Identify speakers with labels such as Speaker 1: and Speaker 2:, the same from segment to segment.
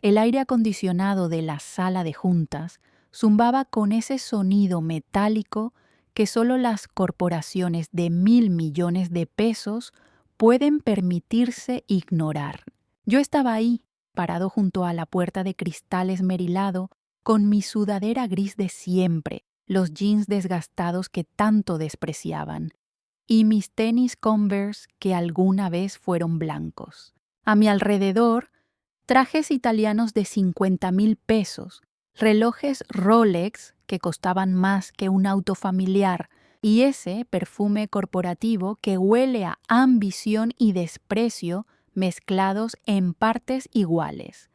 Speaker 1: El aire acondicionado de la sala de juntas zumbaba con ese sonido metálico que solo las corporaciones de 1.000 millones de pesos pueden permitirse ignorar. Yo estaba ahí, parado junto a la puerta de cristal esmerilado, con mi sudadera gris de siempre, los jeans desgastados que tanto despreciaban, y mis tenis Converse que alguna vez fueron blancos. A mi alrededor, trajes italianos de 50,000 pesos, relojes Rolex que costaban más que un auto familiar y ese perfume corporativo que huele a ambición y desprecio mezclados en partes iguales.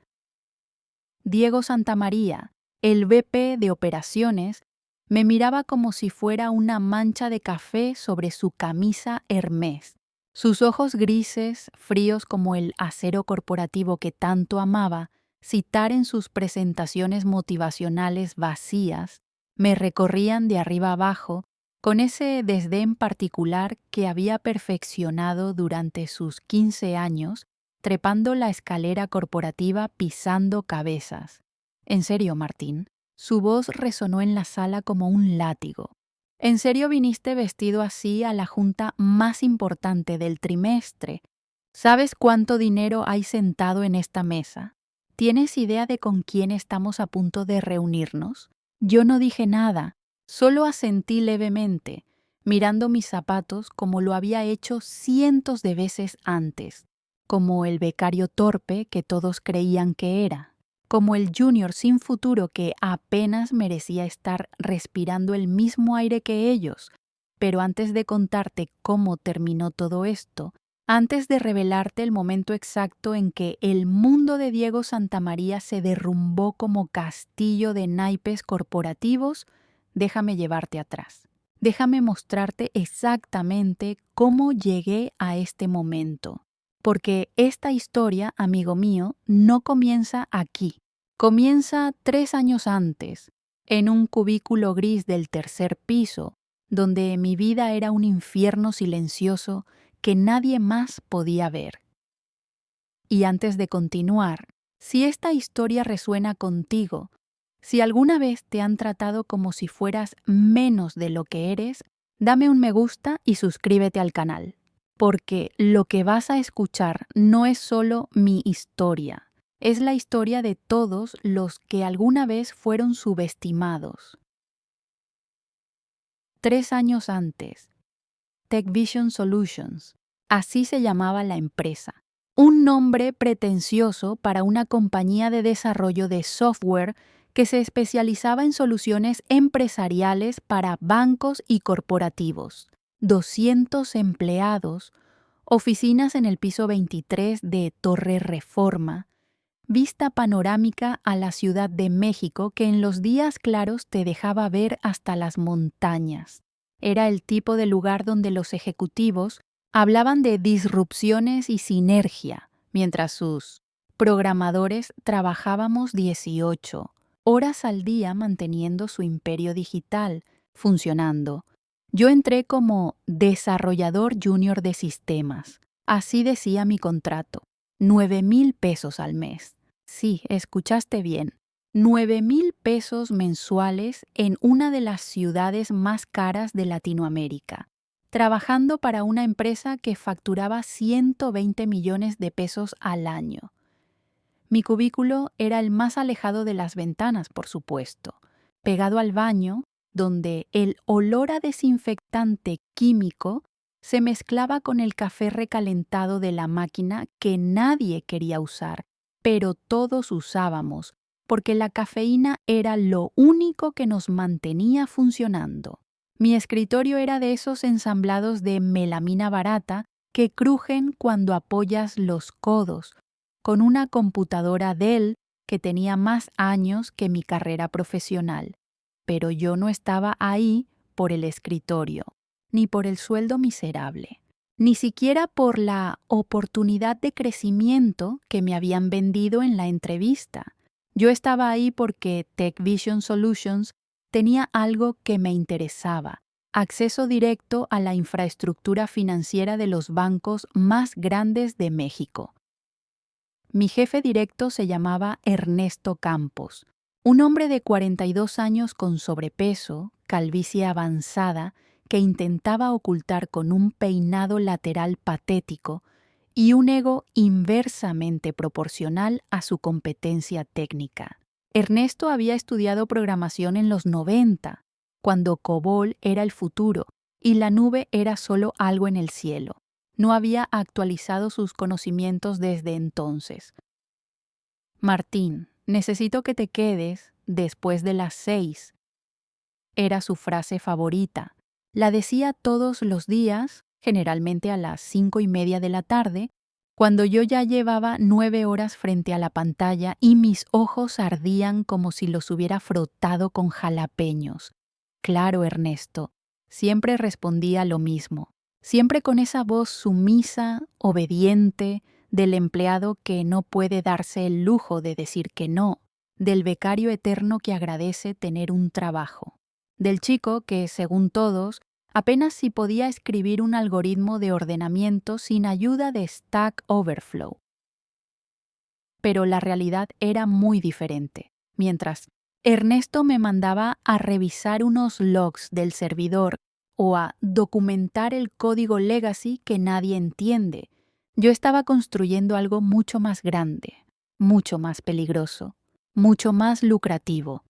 Speaker 1: Diego Santamaría, el VP de operaciones, me miraba como si fuera una mancha de café sobre su camisa Hermès. Sus ojos grises, fríos como el acero corporativo que tanto amaba citar en sus presentaciones motivacionales vacías, me recorrían de arriba abajo con ese desdén particular que había perfeccionado durante sus 15 años, trepando la escalera corporativa pisando cabezas. En serio, Martín, su voz resonó en la sala como un látigo. ¿En serio viniste vestido así a la junta más importante del trimestre? ¿Sabes cuánto dinero hay sentado en esta mesa? ¿Tienes idea de con quién estamos a punto de reunirnos? Yo no dije nada, solo asentí levemente, mirando mis zapatos como lo había hecho cientos de veces antes, como el becario torpe que todos creían que era, como el junior sin futuro que apenas merecía estar respirando el mismo aire que ellos. Pero antes de contarte cómo terminó todo esto, antes de revelarte el momento exacto en que el mundo de Diego Santamaría se derrumbó como castillo de naipes corporativos, déjame llevarte atrás. Déjame mostrarte exactamente cómo llegué a este momento. Porque esta historia, amigo mío, no comienza aquí. Comienza 3 años antes, en un cubículo gris del tercer piso, donde mi vida era un infierno silencioso que nadie más podía ver. Y antes de continuar, si esta historia resuena contigo, si alguna vez te han tratado como si fueras menos de lo que eres, dame un me gusta y suscríbete al canal, porque lo que vas a escuchar no es solo mi historia, es la historia de todos los que alguna vez fueron subestimados. 3 años antes, TechVision Solutions, así se llamaba la empresa. Un nombre pretencioso para una compañía de desarrollo de software que se especializaba en soluciones empresariales para bancos y corporativos. 200 empleados, oficinas en el piso 23 de Torre Reforma, vista panorámica a la Ciudad de México que en los días claros te dejaba ver hasta las montañas. Era el tipo de lugar donde los ejecutivos hablaban de disrupciones y sinergia, mientras sus programadores trabajábamos 18 horas al día manteniendo su imperio digital funcionando. Yo entré como desarrollador junior de sistemas. Así decía mi contrato. 9,000 pesos al mes. Sí, escuchaste bien. 9,000 pesos mensuales en una de las ciudades más caras de Latinoamérica, trabajando para una empresa que facturaba 120 millones de pesos al año. Mi cubículo era el más alejado de las ventanas, por supuesto, pegado al baño, donde el olor a desinfectante químico se mezclaba con el café recalentado de la máquina que nadie quería usar, pero todos usábamos, porque la cafeína era lo único que nos mantenía funcionando. Mi escritorio era de esos ensamblados de melamina barata que crujen cuando apoyas los codos, con una computadora Dell que tenía más años que mi carrera profesional. Pero yo no estaba ahí por el escritorio, ni por el sueldo miserable, ni siquiera por la oportunidad de crecimiento que me habían vendido en la entrevista. Yo estaba ahí porque TechVision Solutions tenía algo que me interesaba: acceso directo a la infraestructura financiera de los bancos más grandes de México. Mi jefe directo se llamaba Ernesto Campos, un hombre de 42 años con sobrepeso, calvicie avanzada, que intentaba ocultar con un peinado lateral patético y un ego inversamente proporcional a su competencia técnica. Ernesto había estudiado programación en los 90, cuando COBOL era el futuro y la nube era solo algo en el cielo. No había actualizado sus conocimientos desde entonces. Martín, necesito que te quedes después de las 6. Era su frase favorita. La decía todos los días, generalmente a las 5:30 de la tarde, cuando yo ya llevaba 9 horas frente a la pantalla y mis ojos ardían como si los hubiera frotado con jalapeños. Claro, Ernesto, siempre respondía lo mismo, siempre con esa voz sumisa, obediente, del empleado que no puede darse el lujo de decir que no, del becario eterno que agradece tener un trabajo, del chico que, según todos, apenas si podía escribir un algoritmo de ordenamiento sin ayuda de Stack Overflow. Pero la realidad era muy diferente. Mientras Ernesto me mandaba a revisar unos logs del servidor o a documentar el código legacy que nadie entiende, yo estaba construyendo algo mucho más grande, mucho más peligroso, mucho más lucrativo.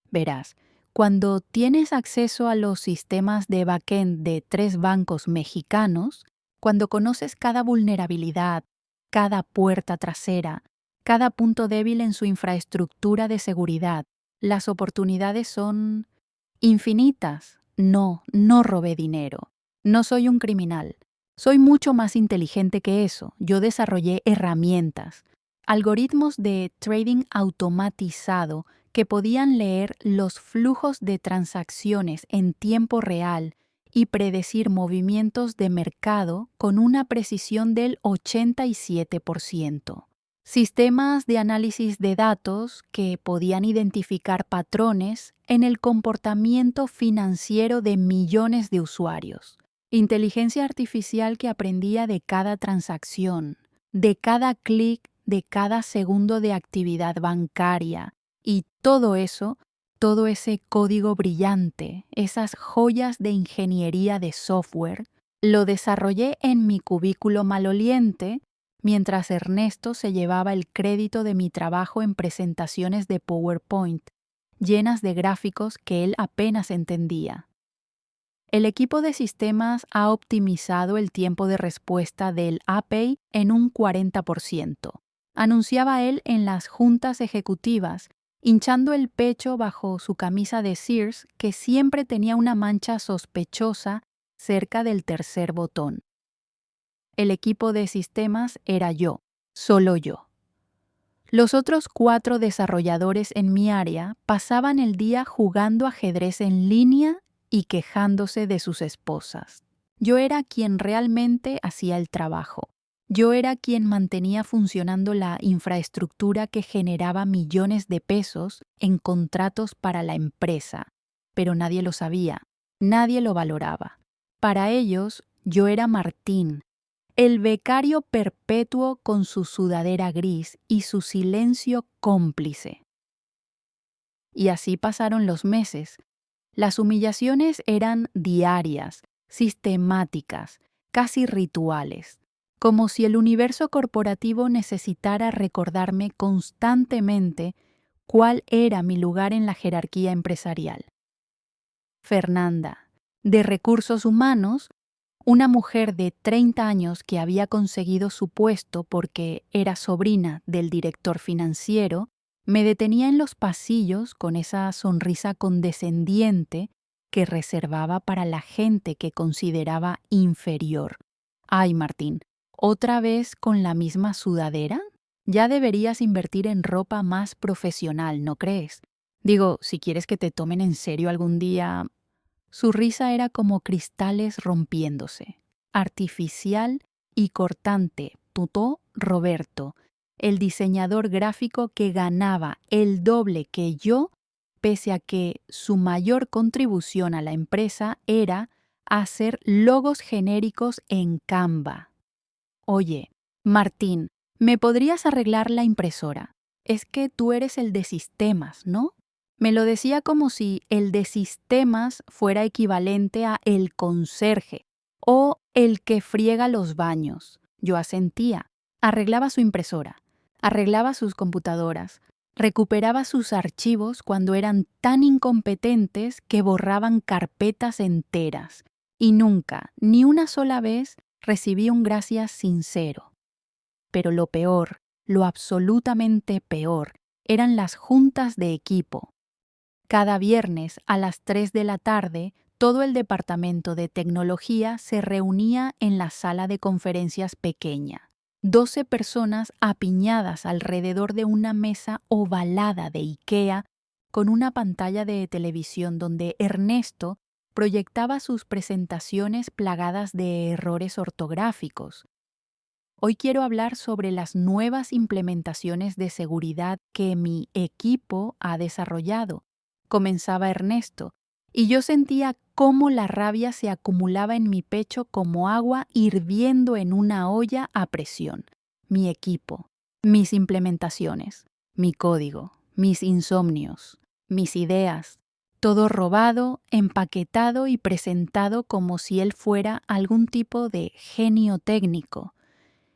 Speaker 1: Verás, cuando tienes acceso a los sistemas de backend de 3 bancos mexicanos, cuando conoces cada vulnerabilidad, cada puerta trasera, cada punto débil en su infraestructura de seguridad, las oportunidades son infinitas. No robé dinero. No soy un criminal. Soy mucho más inteligente que eso. Yo desarrollé herramientas, algoritmos de trading automatizado que podían leer los flujos de transacciones en tiempo real y predecir movimientos de mercado con una precisión del 87%. Sistemas de análisis de datos que podían identificar patrones en el comportamiento financiero de millones de usuarios. Inteligencia artificial que aprendía de cada transacción, de cada clic, de cada segundo de actividad bancaria. Y todo eso, todo ese código brillante, esas joyas de ingeniería de software, lo desarrollé en mi cubículo maloliente mientras Ernesto se llevaba el crédito de mi trabajo en presentaciones de PowerPoint, llenas de gráficos que él apenas entendía. El equipo de sistemas ha optimizado el tiempo de respuesta del API en un 40%, anunciaba él en las juntas ejecutivas, hinchando el pecho bajo su camisa de Sears, que siempre tenía una mancha sospechosa cerca del tercer botón. El equipo de sistemas era yo, solo yo. Los otros 4 desarrolladores en mi área pasaban el día jugando ajedrez en línea y quejándose de sus esposas. Yo era quien realmente hacía el trabajo. Yo era quien mantenía funcionando la infraestructura que generaba millones de pesos en contratos para la empresa, pero nadie lo sabía, nadie lo valoraba. Para ellos, yo era Martín, el becario perpetuo con su sudadera gris y su silencio cómplice. Y así pasaron los meses. Las humillaciones eran diarias, sistemáticas, casi rituales, como si el universo corporativo necesitara recordarme constantemente cuál era mi lugar en la jerarquía empresarial. Fernanda, de Recursos Humanos, una mujer de 30 años que había conseguido su puesto porque era sobrina del director financiero, me detenía en los pasillos con esa sonrisa condescendiente que reservaba para la gente que consideraba inferior. Ay, Martín, ¿otra vez con la misma sudadera? Ya deberías invertir en ropa más profesional, ¿no crees? Digo, si quieres que te tomen en serio algún día. Su risa era como cristales rompiéndose, artificial y cortante. Tutó Roberto, el diseñador gráfico que ganaba el doble que yo, pese a que su mayor contribución a la empresa era hacer logos genéricos en Canva. Oye, Martín, ¿Me podrías arreglar la impresora? Es que tú eres el de sistemas, ¿no? Me lo decía como si el de sistemas fuera equivalente a el conserje o el que friega los baños. Yo asentía. Arreglaba su impresora, arreglaba sus computadoras, recuperaba sus archivos cuando eran tan incompetentes que borraban carpetas enteras. Y nunca, ni una sola vez, recibí un gracias sincero. Pero lo peor, lo absolutamente peor, eran las juntas de equipo. Cada viernes a las 3 de la tarde, todo el departamento de tecnología se reunía en la sala de conferencias pequeña. 12 personas apiñadas alrededor de una mesa ovalada de IKEA con una pantalla de televisión donde Ernesto proyectaba sus presentaciones plagadas de errores ortográficos. Hoy quiero hablar sobre las nuevas implementaciones de seguridad que mi equipo ha desarrollado, comenzaba Ernesto, y yo sentía cómo la rabia se acumulaba en mi pecho como agua hirviendo en una olla a presión. Mi equipo, mis implementaciones, mi código, mis insomnios, mis ideas, todo robado, empaquetado y presentado como si él fuera algún tipo de genio técnico.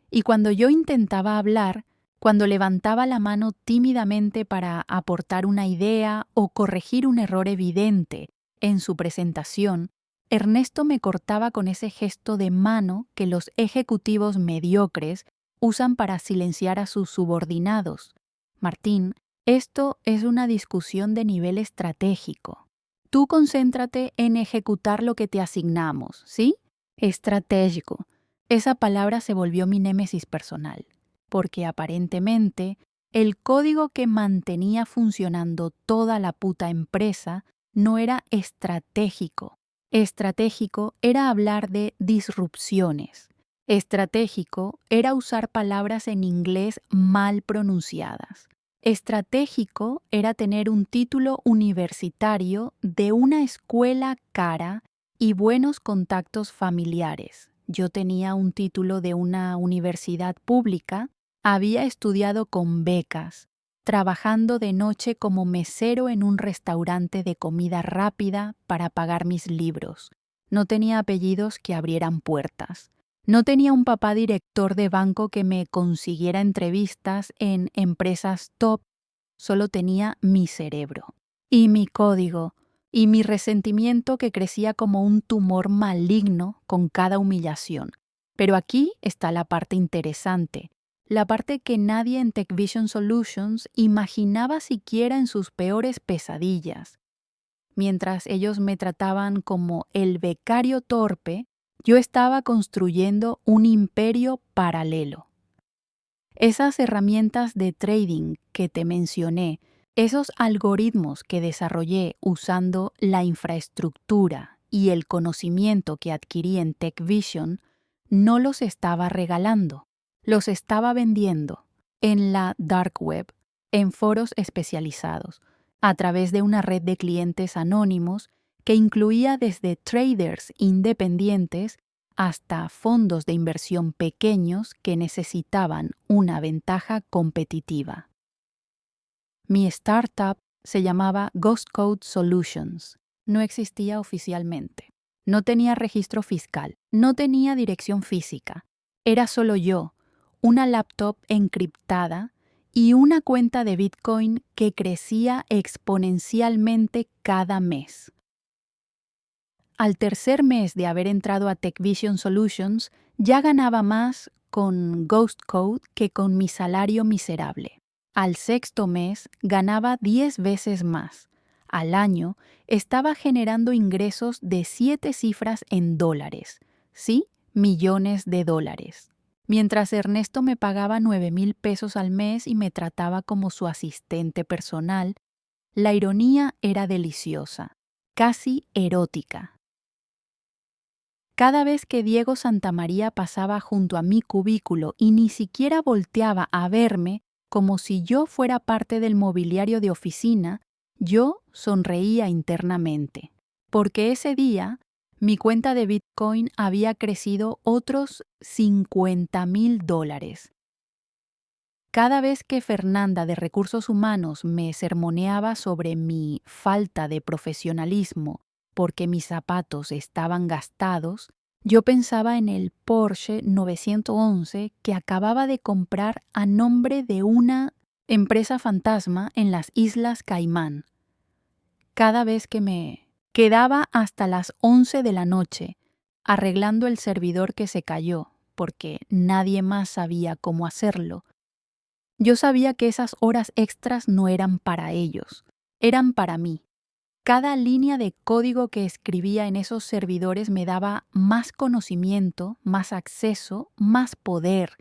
Speaker 1: Y cuando yo intentaba hablar, cuando levantaba la mano tímidamente para aportar una idea o corregir un error evidente en su presentación, Ernesto me cortaba con ese gesto de mano que los ejecutivos mediocres usan para silenciar a sus subordinados. Martín, esto es una discusión de nivel estratégico. Tú concéntrate en ejecutar lo que te asignamos, ¿sí? Estratégico. Esa palabra se volvió mi némesis personal, porque aparentemente el código que mantenía funcionando toda la puta empresa no era estratégico. Estratégico era hablar de disrupciones. Estratégico era usar palabras en inglés mal pronunciadas. Estratégico era tener un título universitario de una escuela cara y buenos contactos familiares. Yo tenía un título de una universidad pública, había estudiado con becas, trabajando de noche como mesero en un restaurante de comida rápida para pagar mis libros. No tenía apellidos que abrieran puertas. No tenía un papá director de banco que me consiguiera entrevistas en empresas top. Solo tenía mi cerebro y mi código y mi resentimiento que crecía como un tumor maligno con cada humillación. Pero aquí está la parte interesante, la parte que nadie en TechVision Solutions imaginaba siquiera en sus peores pesadillas. Mientras ellos me trataban como el becario torpe, yo estaba construyendo un imperio paralelo. Esas herramientas de trading que te mencioné, esos algoritmos que desarrollé usando la infraestructura y el conocimiento que adquirí en TechVision, no los estaba regalando, los estaba vendiendo en la dark web, en foros especializados, a través de una red de clientes anónimos que incluía desde traders independientes hasta fondos de inversión pequeños que necesitaban una ventaja competitiva. Mi startup se llamaba Ghost Code Solutions. No existía oficialmente. No tenía registro fiscal. No tenía dirección física. Era solo yo, una laptop encriptada y una cuenta de Bitcoin que crecía exponencialmente cada mes. Al tercer mes de haber entrado a TechVision Solutions, ya ganaba más con Ghost Code que con mi salario miserable. Al sexto mes, ganaba 10 veces más. Al año, estaba generando ingresos de 7 cifras en dólares. Sí, millones de dólares. Mientras Ernesto me pagaba 9,000 pesos al mes y me trataba como su asistente personal, la ironía era deliciosa, casi erótica. Cada vez que Diego Santamaría pasaba junto a mi cubículo y ni siquiera volteaba a verme como si yo fuera parte del mobiliario de oficina, yo sonreía internamente, porque ese día mi cuenta de Bitcoin había crecido otros $50,000. Cada vez que Fernanda de Recursos Humanos me sermoneaba sobre mi falta de profesionalismo porque mis zapatos estaban gastados, yo pensaba en el Porsche 911 que acababa de comprar a nombre de una empresa fantasma en las Islas Caimán. Cada vez que me quedaba hasta las 11 de la noche arreglando el servidor que se cayó, porque nadie más sabía cómo hacerlo, yo sabía que esas horas extras no eran para ellos, eran para mí. Cada línea de código que escribía en esos servidores me daba más conocimiento, más acceso, más poder.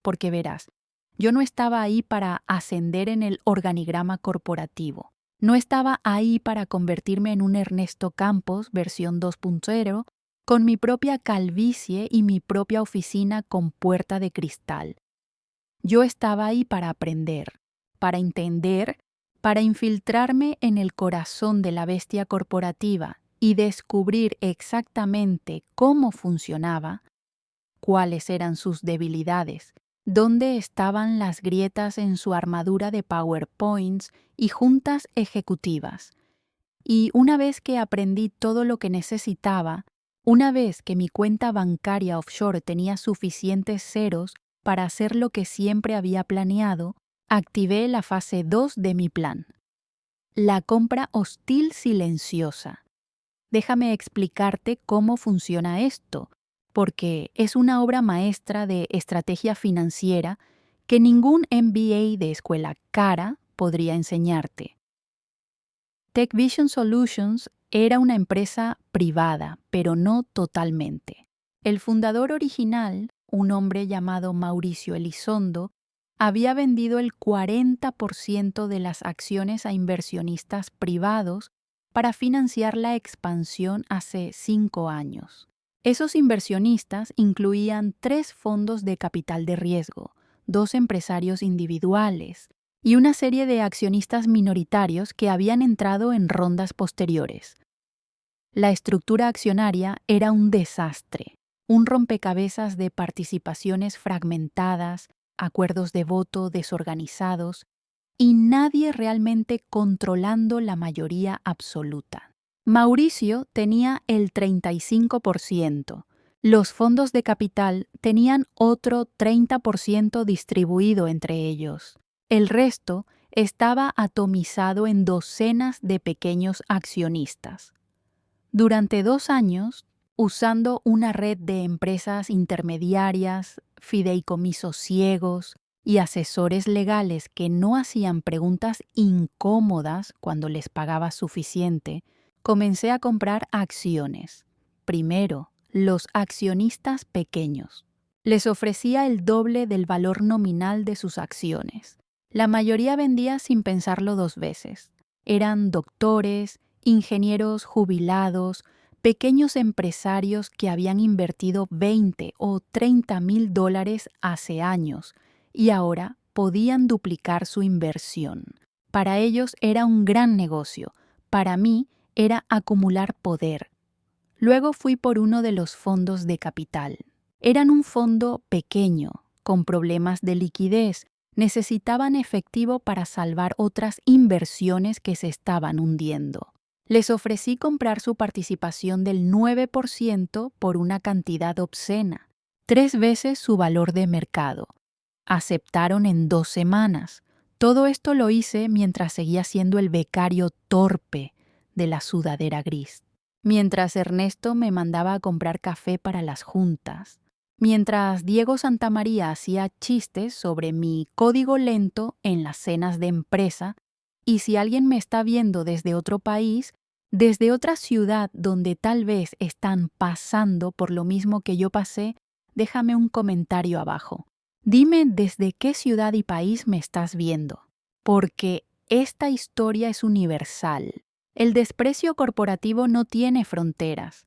Speaker 1: Porque verás, yo no estaba ahí para ascender en el organigrama corporativo. No estaba ahí para convertirme en un Ernesto Campos versión 2.0 con mi propia calvicie y mi propia oficina con puerta de cristal. Yo estaba ahí para aprender, para entender, para infiltrarme en el corazón de la bestia corporativa y descubrir exactamente cómo funcionaba, cuáles eran sus debilidades, dónde estaban las grietas en su armadura de PowerPoints y juntas ejecutivas. Y una vez que aprendí todo lo que necesitaba, una vez que mi cuenta bancaria offshore tenía suficientes ceros para hacer lo que siempre había planeado, activé la fase 2 de mi plan. La compra hostil silenciosa. Déjame explicarte cómo funciona esto, porque es una obra maestra de estrategia financiera que ningún MBA de escuela cara podría enseñarte. TechVision Solutions era una empresa privada, pero no totalmente. El fundador original, un hombre llamado Mauricio Elizondo, había vendido el 40% de las acciones a inversionistas privados para financiar la expansión hace 5 años. Esos inversionistas incluían 3 fondos de capital de riesgo, 2 empresarios individuales y una serie de accionistas minoritarios que habían entrado en rondas posteriores. La estructura accionaria era un desastre, un rompecabezas de participaciones fragmentadas, acuerdos de voto desorganizados y nadie realmente controlando la mayoría absoluta. Mauricio tenía el 35%. Los fondos de capital tenían otro 30% distribuido entre ellos. El resto estaba atomizado en docenas de pequeños accionistas. Durante 2 años, usando una red de empresas intermediarias, fideicomisos ciegos y asesores legales que no hacían preguntas incómodas cuando les pagaba suficiente, comencé a comprar acciones. Primero, los accionistas pequeños. Les ofrecía el doble del valor nominal de sus acciones. La mayoría vendía sin pensarlo 2 veces. Eran doctores, ingenieros jubilados, pequeños empresarios que habían invertido 20 o 30 mil dólares hace años y ahora podían duplicar su inversión. Para ellos era un gran negocio. Para mí era acumular poder. Luego fui por uno de los fondos de capital. Eran un fondo pequeño, con problemas de liquidez. Necesitaban efectivo para salvar otras inversiones que se estaban hundiendo. Les ofrecí comprar su participación del 9% por una cantidad obscena, 3 veces su valor de mercado. Aceptaron en 2 semanas. Todo esto lo hice mientras seguía siendo el becario torpe de la sudadera gris. Mientras Ernesto me mandaba a comprar café para las juntas. Mientras Diego Santamaría hacía chistes sobre mi código lento en las cenas de empresa, y si alguien me está viendo desde otro país, desde otra ciudad donde tal vez están pasando por lo mismo que yo pasé, déjame un comentario abajo. Dime desde qué ciudad y país me estás viendo, porque esta historia es universal. El desprecio corporativo no tiene fronteras.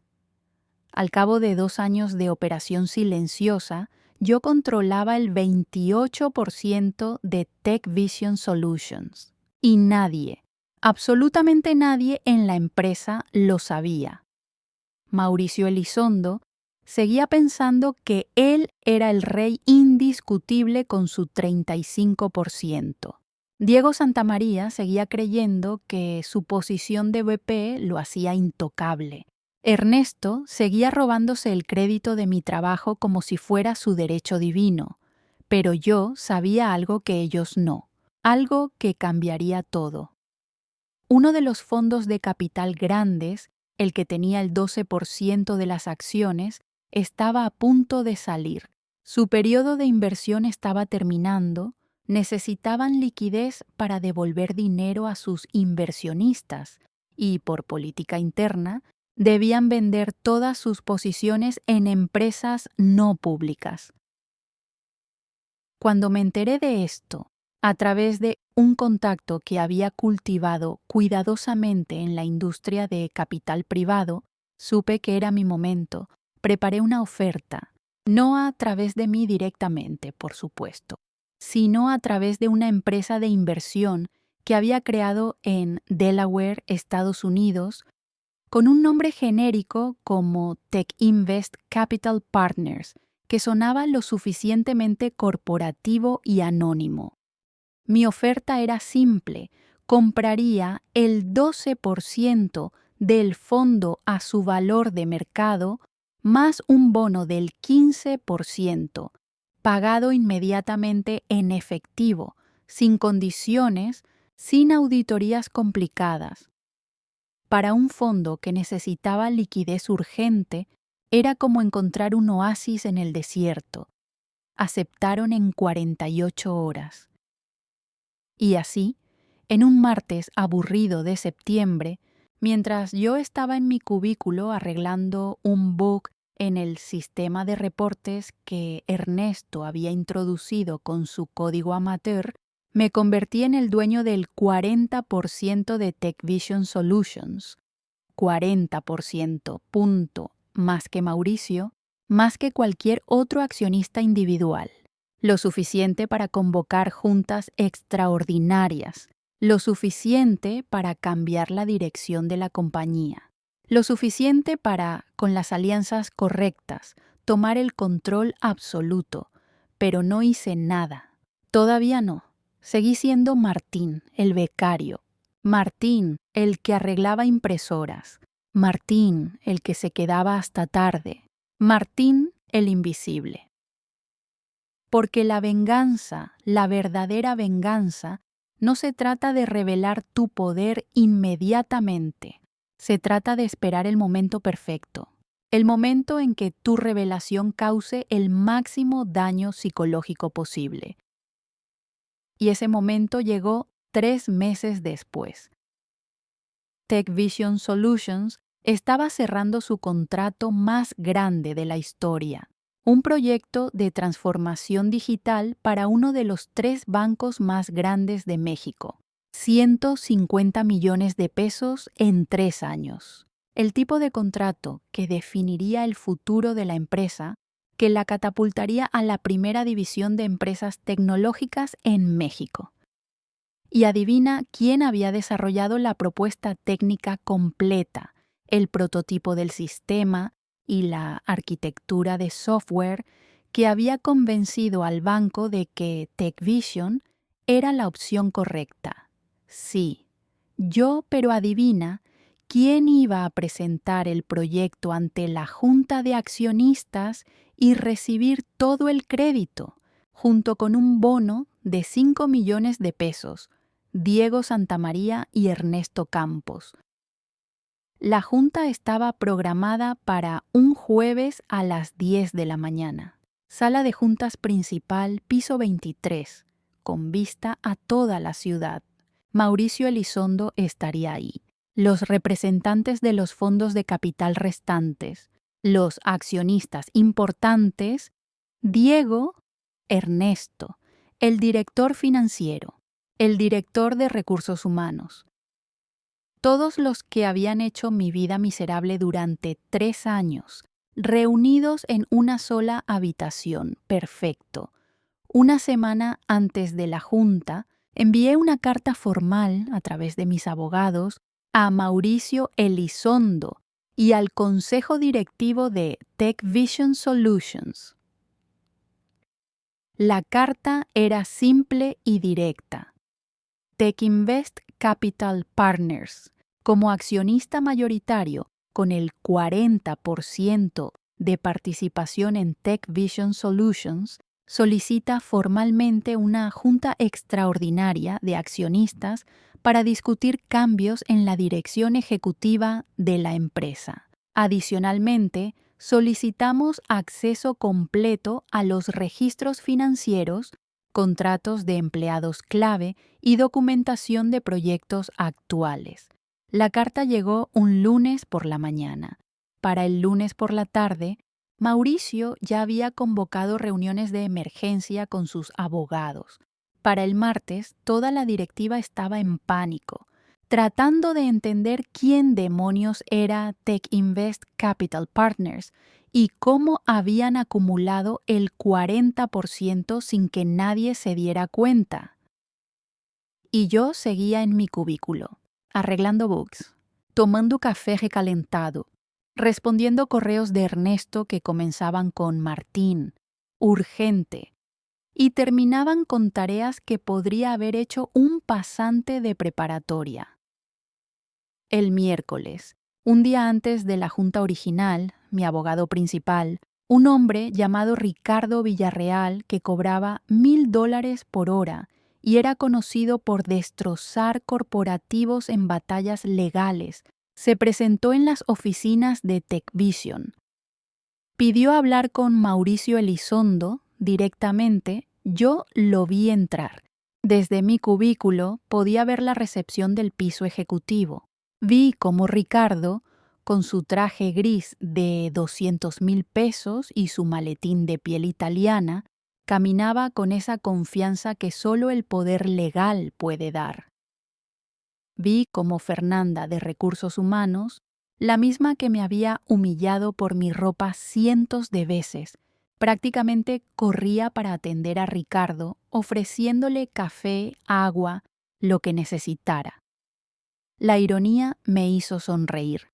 Speaker 1: Al cabo de 2 años de operación silenciosa, yo controlaba el 28% de TechVision Solutions. Y nadie, absolutamente nadie en la empresa lo sabía. Mauricio Elizondo Seguía pensando que él era el rey indiscutible con su 35%. Diego Santamaría seguía creyendo que su posición de VP lo hacía intocable. Ernesto seguía robándose el crédito de mi trabajo como si fuera su derecho divino, pero yo sabía algo que ellos no, algo que cambiaría todo. Uno de los fondos de capital grandes, el que tenía el 12% de las acciones, estaba a punto de salir. Su periodo de inversión estaba terminando, necesitaban liquidez para devolver dinero a sus inversionistas y, por política interna, debían vender todas sus posiciones en empresas no públicas. Cuando me enteré de esto, a través de un contacto que había cultivado cuidadosamente en la industria de capital privado, supe que era mi momento. Preparé una oferta, no a través de mí directamente, por supuesto, sino a través de una empresa de inversión que había creado en Delaware, Estados Unidos, con un nombre genérico como Tech Invest Capital Partners, que sonaba lo suficientemente corporativo y anónimo. Mi oferta era simple: compraría el 12% del fondo a su valor de mercado más un bono del 15%, pagado inmediatamente en efectivo, sin condiciones, sin auditorías complicadas. Para un fondo que necesitaba liquidez urgente, era como encontrar un oasis en el desierto. Aceptaron en 48 horas. Y así, en un martes aburrido de septiembre, mientras yo estaba en mi cubículo arreglando un bug en el sistema de reportes que Ernesto había introducido con su código amateur, me convertí en el dueño del 40% de TechVision Solutions. 40%, punto, más que Mauricio, más que cualquier otro accionista individual. Lo suficiente para convocar juntas extraordinarias, lo suficiente para cambiar la dirección de la compañía, lo suficiente para, con las alianzas correctas, tomar el control absoluto, pero no hice nada. Todavía no. Seguí siendo Martín, el becario. Martín, el que arreglaba impresoras. Martín, el que se quedaba hasta tarde. Martín, el invisible. Porque la venganza, la verdadera venganza, no se trata de revelar tu poder inmediatamente. Se trata de esperar el momento perfecto. El momento en que tu revelación cause el máximo daño psicológico posible. Y ese momento llegó 3 meses después. TechVision Solutions estaba cerrando su contrato más grande de la historia, un proyecto de transformación digital para uno de los 3 bancos más grandes de México. 150 millones de pesos en 3 años. El tipo de contrato que definiría el futuro de la empresa, que la catapultaría a la primera división de empresas tecnológicas en México. Y adivina quién había desarrollado la propuesta técnica completa, el prototipo del sistema y la arquitectura de software que había convencido al banco de que TechVision era la opción correcta. Sí, yo, pero adivina quién iba a presentar el proyecto ante la junta de accionistas y recibir todo el crédito, junto con un bono de 5 millones de pesos. Diego Santamaría y Ernesto Campos. La junta estaba programada para un jueves a las 10 de la mañana. Sala de juntas principal, piso 23, con vista a toda la ciudad. Mauricio Elizondo estaría ahí. Los representantes de los fondos de capital restantes, los accionistas importantes, Diego, Ernesto, el director financiero, el director de recursos humanos. Todos los que habían hecho mi vida miserable durante 3 años, reunidos en una sola habitación, perfecto. Una semana antes de la junta, envié una carta formal, a través de mis abogados, a Mauricio Elizondo, y al consejo directivo de TechVision Solutions. La carta era simple y directa. TechInvest Capital Partners, como accionista mayoritario con el 40% de participación en TechVision Solutions, solicita formalmente una junta extraordinaria de accionistas para discutir cambios en la dirección ejecutiva de la empresa. Adicionalmente, solicitamos acceso completo a los registros financieros, contratos de empleados clave y documentación de proyectos actuales. La carta llegó un lunes por la mañana. Para el lunes por la tarde, Mauricio ya había convocado reuniones de emergencia con sus abogados. Para el martes, toda la directiva estaba en pánico, tratando de entender quién demonios era TechInvest Capital Partners y cómo habían acumulado el 40% sin que nadie se diera cuenta. Y yo seguía en mi cubículo, arreglando bugs, tomando café recalentado, respondiendo correos de Ernesto que comenzaban con Martín, urgente, y terminaban con tareas que podría haber hecho un pasante de preparatoria. El miércoles, un día antes de la junta original, mi abogado principal, un hombre llamado Ricardo Villarreal que cobraba $1,000 por hora y era conocido por destrozar corporativos en batallas legales, se presentó en las oficinas de TechVision. Pidió hablar con Mauricio Elizondo directamente. Yo lo vi entrar. Desde mi cubículo podía ver la recepción del piso ejecutivo. Vi cómo Ricardo, con su traje gris de $200,000 y su maletín de piel italiana, caminaba con esa confianza que solo el poder legal puede dar. Vi cómo Fernanda de Recursos Humanos, la misma que me había humillado por mi ropa cientos de veces, prácticamente corría para atender a Ricardo, ofreciéndole café, agua, lo que necesitara. La ironía me hizo sonreír.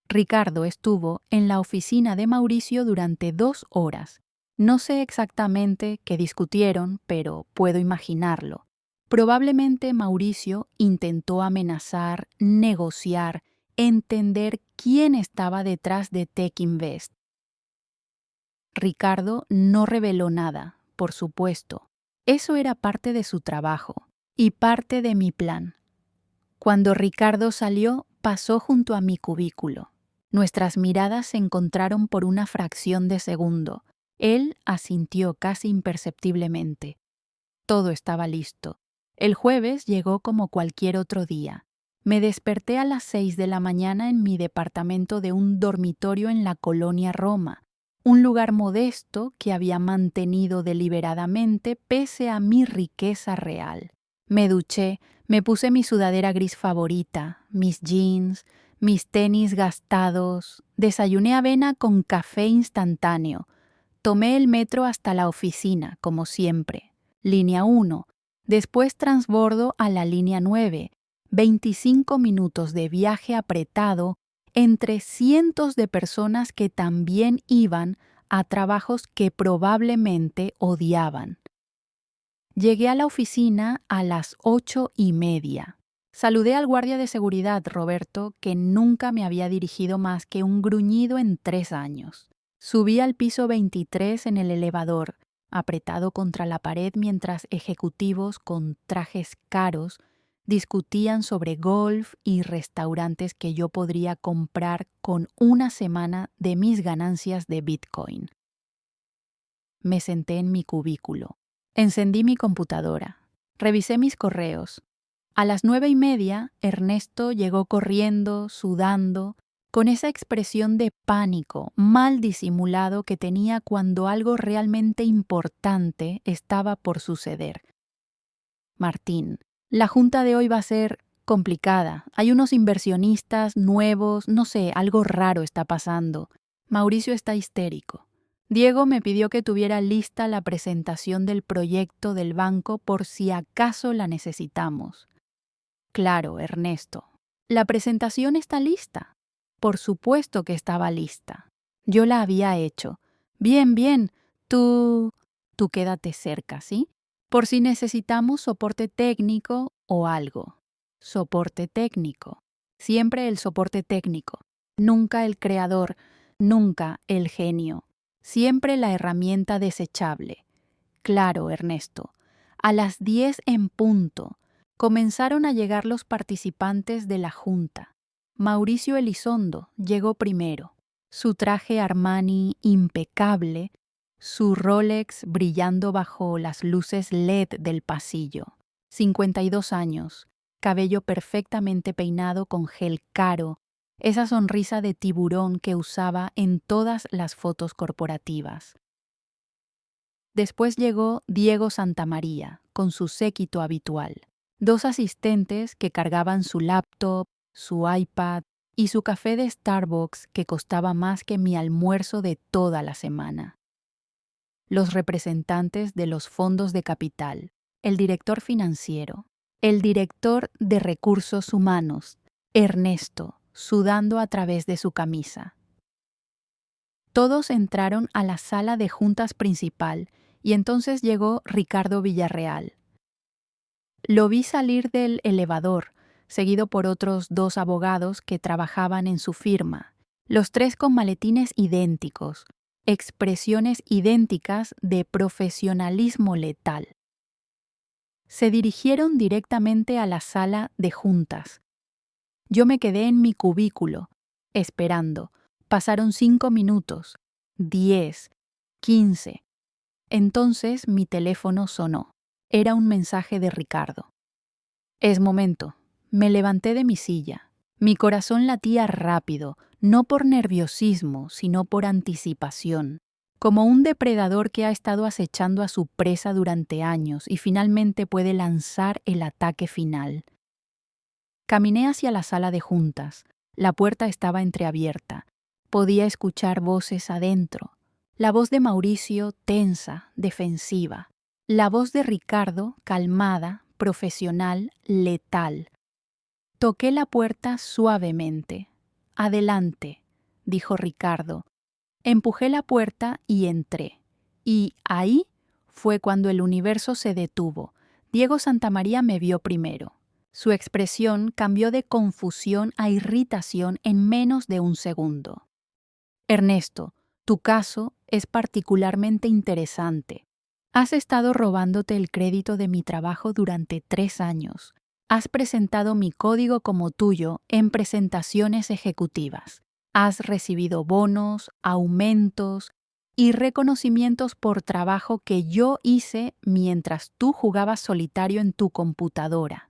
Speaker 1: Ricardo estuvo en la oficina de Mauricio durante 2 horas. No sé exactamente qué discutieron, pero puedo imaginarlo. Probablemente Mauricio intentó amenazar, negociar, entender quién estaba detrás de TechInvest. Ricardo no reveló nada, por supuesto. Eso era parte de su trabajo y parte de mi plan. Cuando Ricardo salió, pasó junto a mi cubículo. Nuestras miradas se encontraron por una fracción de segundo. Él asintió casi imperceptiblemente. Todo estaba listo. El jueves llegó como cualquier otro día. Me desperté a las 6 de la mañana en mi departamento de un dormitorio en la colonia Roma, un lugar modesto que había mantenido deliberadamente pese a mi riqueza real. Me duché, me puse mi sudadera gris favorita, mis jeans, mis tenis gastados, desayuné avena con café instantáneo. Tomé el metro hasta la oficina, como siempre. Línea 1. Después transbordo a la línea 9. 25 minutos de viaje apretado entre cientos de personas que también iban a trabajos que probablemente odiaban. Llegué a la oficina a las 8:30. Saludé al guardia de seguridad, Roberto, que nunca me había dirigido más que un gruñido en 3 años. Subí al piso 23 en el elevador, apretado contra la pared mientras ejecutivos con trajes caros discutían sobre golf y restaurantes que yo podría comprar con una semana de mis ganancias de Bitcoin. Me senté en mi cubículo. Encendí mi computadora. Revisé mis correos. A las 9:30, Ernesto llegó corriendo, sudando, con esa expresión de pánico mal disimulado que tenía cuando algo realmente importante estaba por suceder. Martín, la junta de hoy va a ser complicada. Hay unos inversionistas nuevos, no sé, algo raro está pasando. Mauricio está histérico. Diego me pidió que tuviera lista la presentación del proyecto del banco por si acaso la necesitamos. Claro, Ernesto. La presentación está lista. Por supuesto que estaba lista. Yo la había hecho. Bien, bien. Tú quédate cerca, ¿sí? Por si necesitamos soporte técnico o algo. Soporte técnico. Siempre el soporte técnico. Nunca el creador. Nunca el genio. Siempre la herramienta desechable. Claro, Ernesto. A las 10 en punto comenzaron a llegar los participantes de la junta. Mauricio Elizondo llegó primero. Su traje Armani impecable, su Rolex brillando bajo las luces LED del pasillo. 52 años, cabello perfectamente peinado con gel caro, esa sonrisa de tiburón que usaba en todas las fotos corporativas. Después llegó Diego Santamaría, con su séquito habitual. 2 asistentes que cargaban su laptop, su iPad y su café de Starbucks que costaba más que mi almuerzo de toda la semana. Los representantes de los fondos de capital, el director financiero, el director de recursos humanos, Ernesto, sudando a través de su camisa. Todos entraron a la sala de juntas principal y entonces llegó Ricardo Villarreal. Lo vi salir del elevador, seguido por otros 2 abogados que trabajaban en su firma, los 3 con maletines idénticos, expresiones idénticas de profesionalismo letal. Se dirigieron directamente a la sala de juntas. Yo me quedé en mi cubículo, esperando. Pasaron 5 minutos, 10, 15. Entonces mi teléfono sonó. Era un mensaje de Ricardo. Es momento. Me levanté de mi silla. Mi corazón latía rápido, no por nerviosismo, sino por anticipación. Como un depredador que ha estado acechando a su presa durante años y finalmente puede lanzar el ataque final. Caminé hacia la sala de juntas. La puerta estaba entreabierta. Podía escuchar voces adentro. La voz de Mauricio tensa, defensiva. La voz de Ricardo calmada, profesional, letal. Toqué la puerta suavemente. Adelante, dijo Ricardo. Empujé la puerta y entré. Y ahí fue cuando el universo se detuvo. Diego Santamaría me vio primero. Su expresión cambió de confusión a irritación en menos de un segundo. Ernesto, tu caso es particularmente interesante. Has estado robándote el crédito de mi trabajo durante 3 años. Has presentado mi código como tuyo en presentaciones ejecutivas. Has recibido bonos, aumentos y reconocimientos por trabajo que yo hice mientras tú jugabas solitario en tu computadora.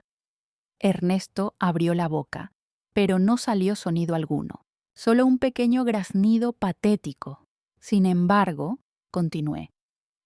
Speaker 1: Ernesto abrió la boca, pero no salió sonido alguno, solo un pequeño graznido patético. Sin embargo, continué,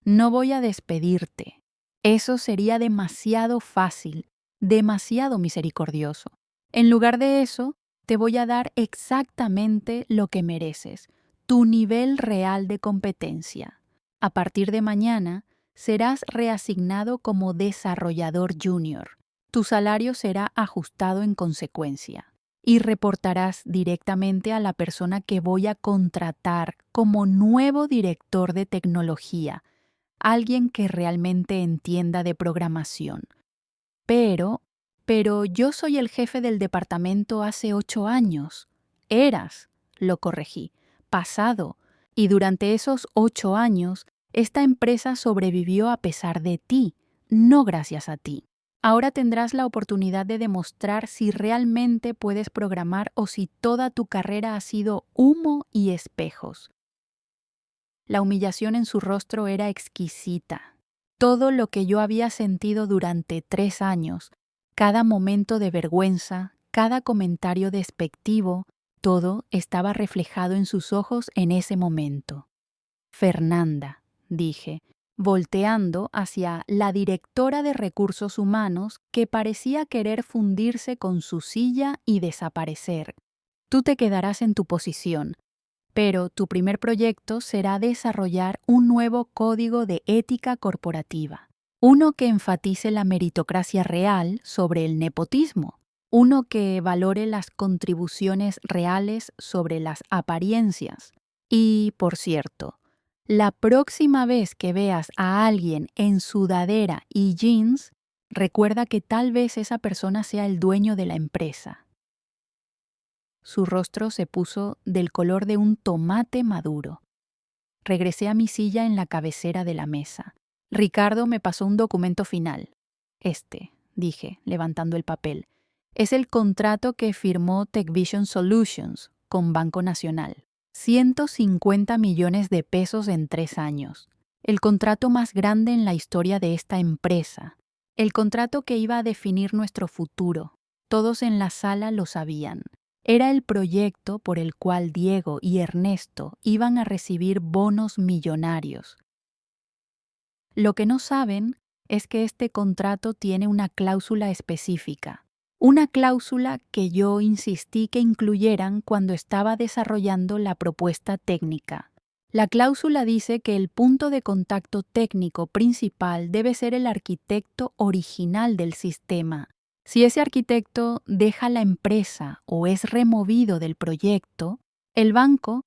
Speaker 1: no voy a despedirte. Eso sería demasiado fácil, demasiado misericordioso. En lugar de eso, te voy a dar exactamente lo que mereces, tu nivel real de competencia. A partir de mañana, serás reasignado como desarrollador junior. Tu salario será ajustado en consecuencia y reportarás directamente a la persona que voy a contratar como nuevo director de tecnología, alguien que realmente entienda de programación. Pero yo soy el jefe del departamento hace 8 años. Eras, lo corregí, pasado, y durante esos 8 años, esta empresa sobrevivió a pesar de ti, no gracias a ti. Ahora tendrás la oportunidad de demostrar si realmente puedes programar o si toda tu carrera ha sido humo y espejos. La humillación en su rostro era exquisita. Todo lo que yo había sentido durante 3 años, cada momento de vergüenza, cada comentario despectivo, todo estaba reflejado en sus ojos en ese momento. Fernanda, dije, volteando hacia la directora de recursos humanos que parecía querer fundirse con su silla y desaparecer. Tú te quedarás en tu posición, pero tu primer proyecto será desarrollar un nuevo código de ética corporativa, uno que enfatice la meritocracia real sobre el nepotismo. Uno que valore las contribuciones reales sobre las apariencias. Y, por cierto, la próxima vez que veas a alguien en sudadera y jeans, recuerda que tal vez esa persona sea el dueño de la empresa. Su rostro se puso del color de un tomate maduro. Regresé a mi silla en la cabecera de la mesa. Ricardo me pasó un documento final. Dije, levantando el papel, es el contrato que firmó TechVision Solutions con Banco Nacional. 150 millones de pesos en 3 años. El contrato más grande en la historia de esta empresa. El contrato que iba a definir nuestro futuro. Todos en la sala lo sabían. Era el proyecto por el cual Diego y Ernesto iban a recibir bonos millonarios. Lo que no saben es que este contrato tiene una cláusula específica. Una cláusula que yo insistí que incluyeran cuando estaba desarrollando la propuesta técnica. La cláusula dice que el punto de contacto técnico principal debe ser el arquitecto original del sistema. Si ese arquitecto deja la empresa o es removido del proyecto, el banco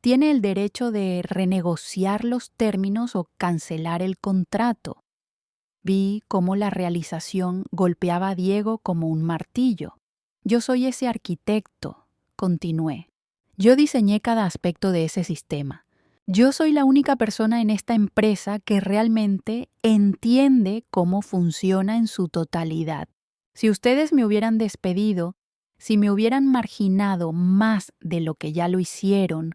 Speaker 1: tiene el derecho de renegociar los términos o cancelar el contrato. Vi cómo la realización golpeaba a Diego como un martillo. Yo soy ese arquitecto, continué. Yo diseñé cada aspecto de ese sistema. Yo soy la única persona en esta empresa que realmente entiende cómo funciona en su totalidad. Si ustedes me hubieran despedido, si me hubieran marginado más de lo que ya lo hicieron,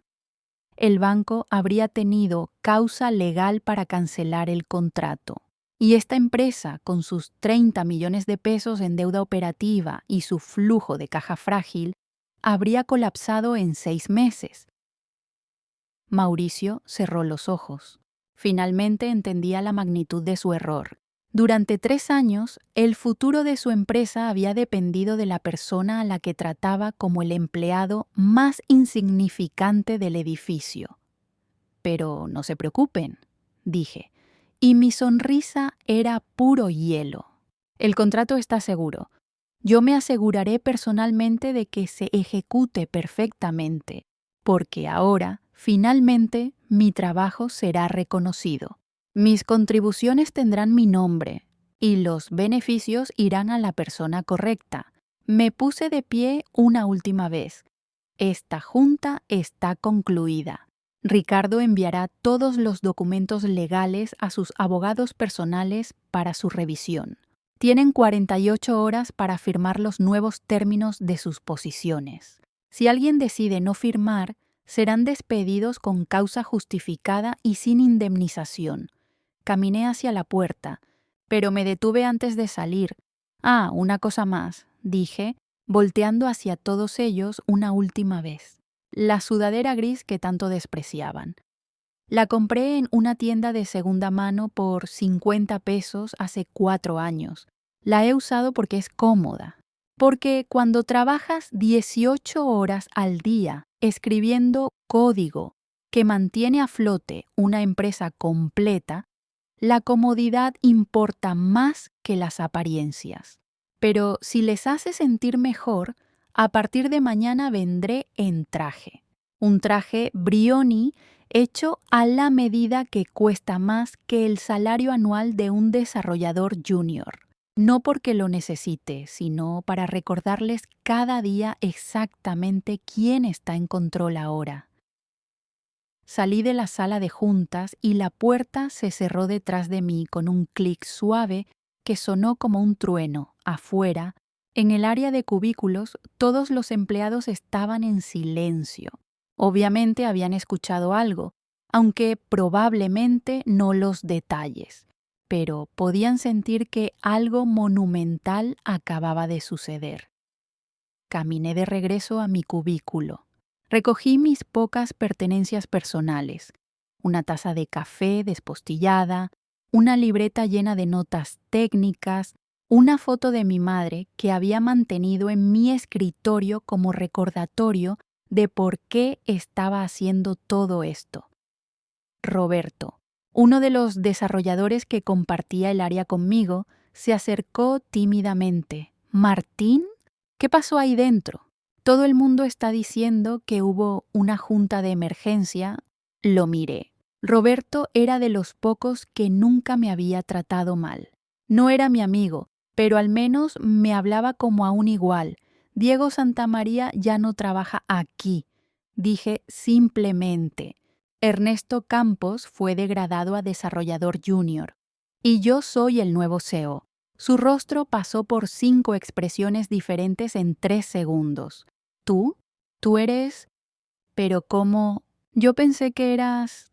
Speaker 1: el banco habría tenido causa legal para cancelar el contrato. Y esta empresa, con sus 30 millones de pesos en deuda operativa y su flujo de caja frágil, habría colapsado en 6 meses. Mauricio cerró los ojos. Finalmente entendía la magnitud de su error. Durante 3 años, el futuro de su empresa había dependido de la persona a la que trataba como el empleado más insignificante del edificio. Pero no se preocupen, dije, y mi sonrisa era puro hielo. El contrato está seguro. Yo me aseguraré personalmente de que se ejecute perfectamente, porque ahora, finalmente, mi trabajo será reconocido. Mis contribuciones tendrán mi nombre y los beneficios irán a la persona correcta. Me puse de pie una última vez. Esta junta está concluida. Ricardo enviará todos los documentos legales a sus abogados personales para su revisión. Tienen 48 horas para firmar los nuevos términos de sus posiciones. Si alguien decide no firmar, serán despedidos con causa justificada y sin indemnización. Caminé hacia la puerta, pero me detuve antes de salir. Una cosa más, dije, volteando hacia todos ellos una última vez. La sudadera gris que tanto despreciaban. La compré en una tienda de segunda mano por 50 pesos hace 4 años. La he usado porque es cómoda. Porque cuando trabajas 18 horas al día escribiendo código que mantiene a flote una empresa completa, la comodidad importa más que las apariencias. Pero si les hace sentir mejor, a partir de mañana vendré en traje. Un traje Brioni hecho a la medida que cuesta más que el salario anual de un desarrollador junior. No porque lo necesite, sino para recordarles cada día exactamente quién está en control ahora. Salí de la sala de juntas y la puerta se cerró detrás de mí con un clic suave que sonó como un trueno. Afuera, en el área de cubículos, todos los empleados estaban en silencio. Obviamente habían escuchado algo, aunque probablemente no los detalles, pero podían sentir que algo monumental acababa de suceder. Caminé de regreso a mi cubículo. Recogí mis pocas pertenencias personales, una taza de café despostillada, una libreta llena de notas técnicas, una foto de mi madre que había mantenido en mi escritorio como recordatorio de por qué estaba haciendo todo esto. Roberto, uno de los desarrolladores que compartía el área conmigo, se acercó tímidamente. ¿Martín? ¿Qué pasó ahí dentro? Todo el mundo está diciendo que hubo una junta de emergencia. Lo miré. Roberto era de los pocos que nunca me había tratado mal. No era mi amigo, pero al menos me hablaba como a un igual. Diego Santamaría ya no trabaja aquí. Dije simplemente. Ernesto Campos fue degradado a desarrollador junior. Y yo soy el nuevo CEO. Su rostro pasó por 5 expresiones diferentes en 3 segundos. ¿Tú? ¿Tú eres? Pero ¿cómo? Yo pensé que eras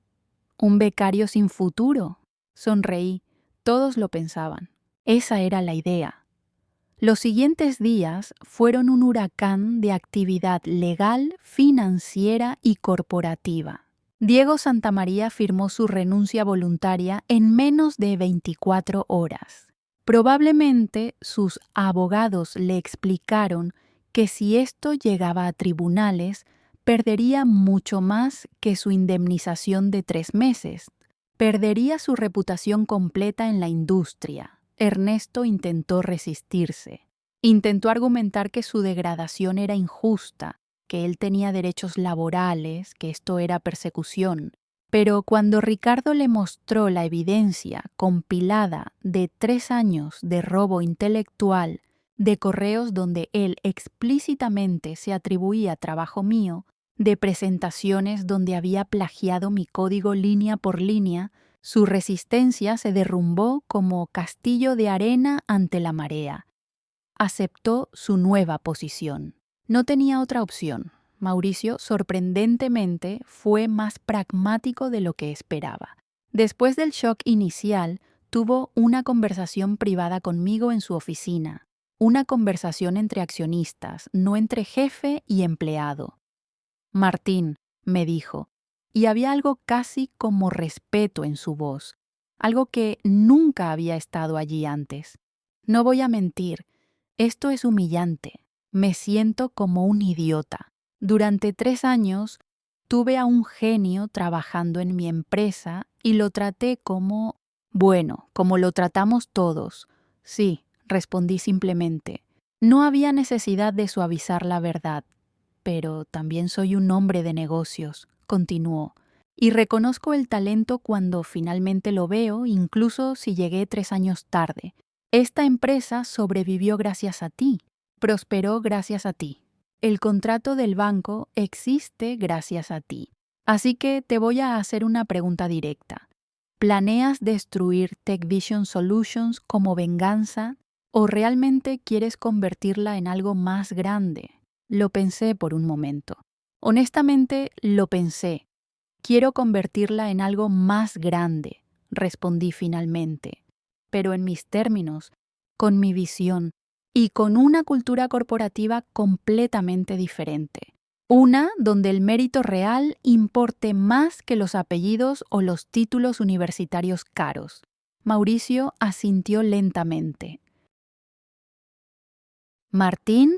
Speaker 1: un becario sin futuro. Sonreí. Todos lo pensaban. Esa era la idea. Los siguientes días fueron un huracán de actividad legal, financiera y corporativa. Diego Santamaría firmó su renuncia voluntaria en menos de 24 horas. Probablemente sus abogados le explicaron que si esto llegaba a tribunales, perdería mucho más que su indemnización de 3 meses. Perdería su reputación completa en la industria. Ernesto intentó resistirse. Intentó argumentar que su degradación era injusta, que él tenía derechos laborales, que esto era persecución. Pero cuando Ricardo le mostró la evidencia compilada de 3 años de robo intelectual, de correos donde él explícitamente se atribuía trabajo mío, de presentaciones donde había plagiado mi código línea por línea, su resistencia se derrumbó como castillo de arena ante la marea. Aceptó su nueva posición. No tenía otra opción. Mauricio, sorprendentemente, fue más pragmático de lo que esperaba. Después del shock inicial, tuvo una conversación privada conmigo en su oficina. Una conversación entre accionistas, no entre jefe y empleado. Martín, me dijo, y había algo casi como respeto en su voz, algo que nunca había estado allí antes. No voy a mentir, esto es humillante. Me siento como un idiota. Durante 3 años tuve a un genio trabajando en mi empresa y lo traté como, bueno, como lo tratamos todos. Sí, respondí simplemente. No había necesidad de suavizar la verdad. Pero también soy un hombre de negocios, continuó, y reconozco el talento cuando finalmente lo veo, incluso si llegué 3 años tarde. Esta empresa sobrevivió gracias a ti, prosperó gracias a ti. El contrato del banco existe gracias a ti. Así que te voy a hacer una pregunta directa. ¿Planeas destruir TechVision Solutions como venganza o realmente quieres convertirla en algo más grande? Lo pensé por un momento. Honestamente, lo pensé. Quiero convertirla en algo más grande, respondí finalmente, pero en mis términos, con mi visión y con una cultura corporativa completamente diferente. Una donde el mérito real importe más que los apellidos o los títulos universitarios caros. Mauricio asintió lentamente. Martín,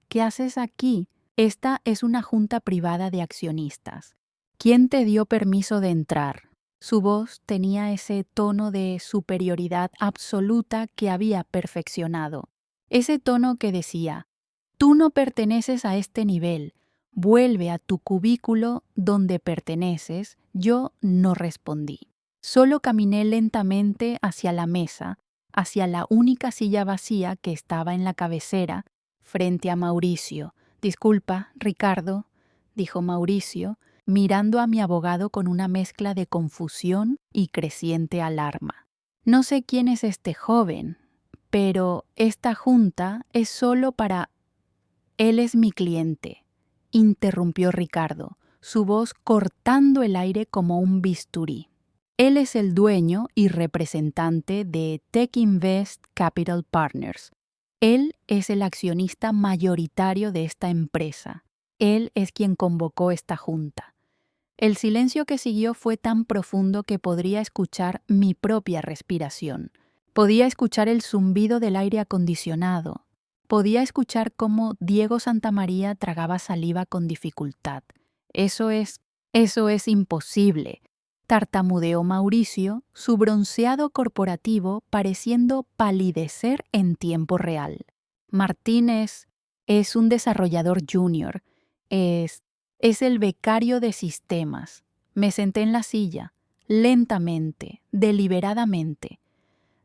Speaker 1: ¿qué haces aquí? Esta es una junta privada de accionistas. ¿Quién te dio permiso de entrar? Su voz tenía ese tono de superioridad absoluta que había perfeccionado. Ese tono que decía, tú no perteneces a este nivel, vuelve a tu cubículo donde perteneces. Yo no respondí. Solo caminé lentamente hacia la mesa, hacia la única silla vacía que estaba en la cabecera, frente a Mauricio. Disculpa, Ricardo, dijo Mauricio, mirando a mi abogado con una mezcla de confusión y creciente alarma. No sé quién es este joven, pero esta junta es solo para... Él es mi cliente, interrumpió Ricardo, su voz cortando el aire como un bisturí. Él es el dueño y representante de Tech Invest Capital Partners. Él es el accionista mayoritario de esta empresa. Él es quien convocó esta junta. El silencio que siguió fue tan profundo que podría escuchar mi propia respiración. Podía escuchar el zumbido del aire acondicionado. Podía escuchar cómo Diego Santamaría tragaba saliva con dificultad. Eso es imposible, tartamudeó Mauricio, su bronceado corporativo pareciendo palidecer en tiempo real. Martínez, Es un desarrollador junior. Es, es el becario de sistemas. Me senté en la silla, lentamente, deliberadamente.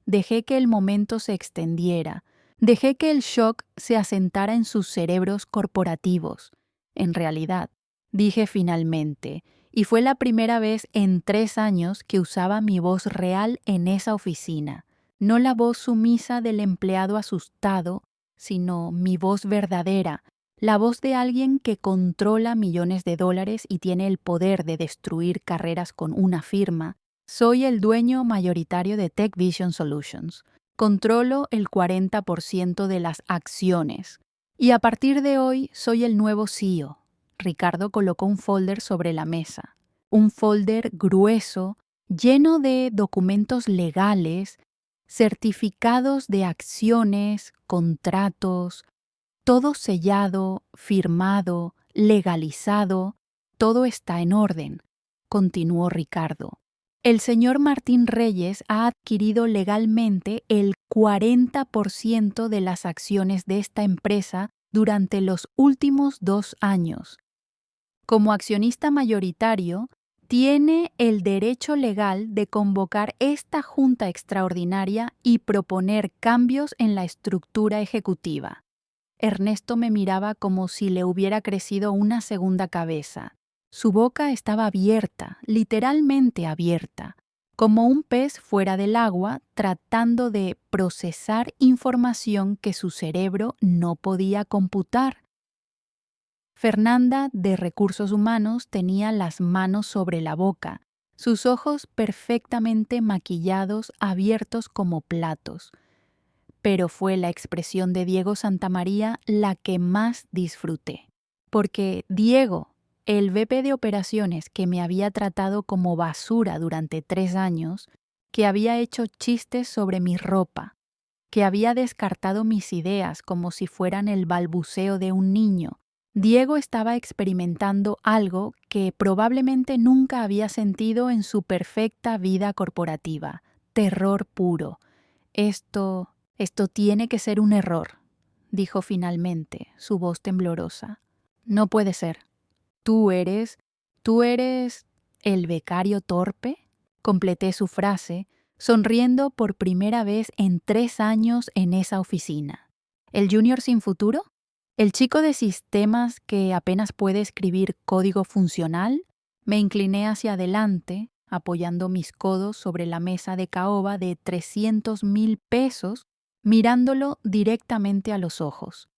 Speaker 1: Dejé que el momento se extendiera. Dejé que el shock se asentara en sus cerebros corporativos. En realidad, dije finalmente, y fue la primera vez en 3 años que usaba mi voz real en esa oficina, no la voz sumisa del empleado asustado, sino mi voz verdadera, la voz de alguien que controla millones de dólares y tiene el poder de destruir carreras con una firma. Soy el dueño mayoritario de Tech Vision Solutions. Controlo el 40% de las acciones. Y a partir de hoy soy el nuevo CEO. Ricardo colocó un folder sobre la mesa. Un folder grueso, lleno de documentos legales, certificados de acciones, contratos, todo sellado, firmado, legalizado. Todo está en orden, continuó Ricardo. El señor Martín Reyes ha adquirido legalmente el 40% de las acciones de esta empresa durante los últimos 2 años. Como accionista mayoritario, tiene el derecho legal de convocar esta junta extraordinaria y proponer cambios en la estructura ejecutiva. Ernesto me miraba como si le hubiera crecido una segunda cabeza. Su boca estaba abierta, literalmente abierta, como un pez fuera del agua tratando de procesar información que su cerebro no podía computar. Fernanda, de Recursos Humanos, tenía las manos sobre la boca, sus ojos perfectamente maquillados, abiertos como platos. Pero fue la expresión de Diego Santamaría la que más disfruté. Porque Diego, el VP de operaciones que me había tratado como basura durante 3 años, que había hecho chistes sobre mi ropa, que había descartado mis ideas como si fueran el balbuceo de un niño, Diego estaba experimentando algo que probablemente nunca había sentido en su perfecta vida corporativa: terror puro. Esto tiene que ser un error, dijo finalmente, su voz temblorosa. No puede ser. ¿Tú eres el becario torpe? Completé su frase, sonriendo por primera vez en 3 años en esa oficina. ¿El junior sin futuro? ¿El chico de sistemas que apenas puede escribir código funcional? Me incliné hacia adelante, apoyando mis codos sobre la mesa de caoba de 300,000 pesos, mirándolo directamente a los ojos.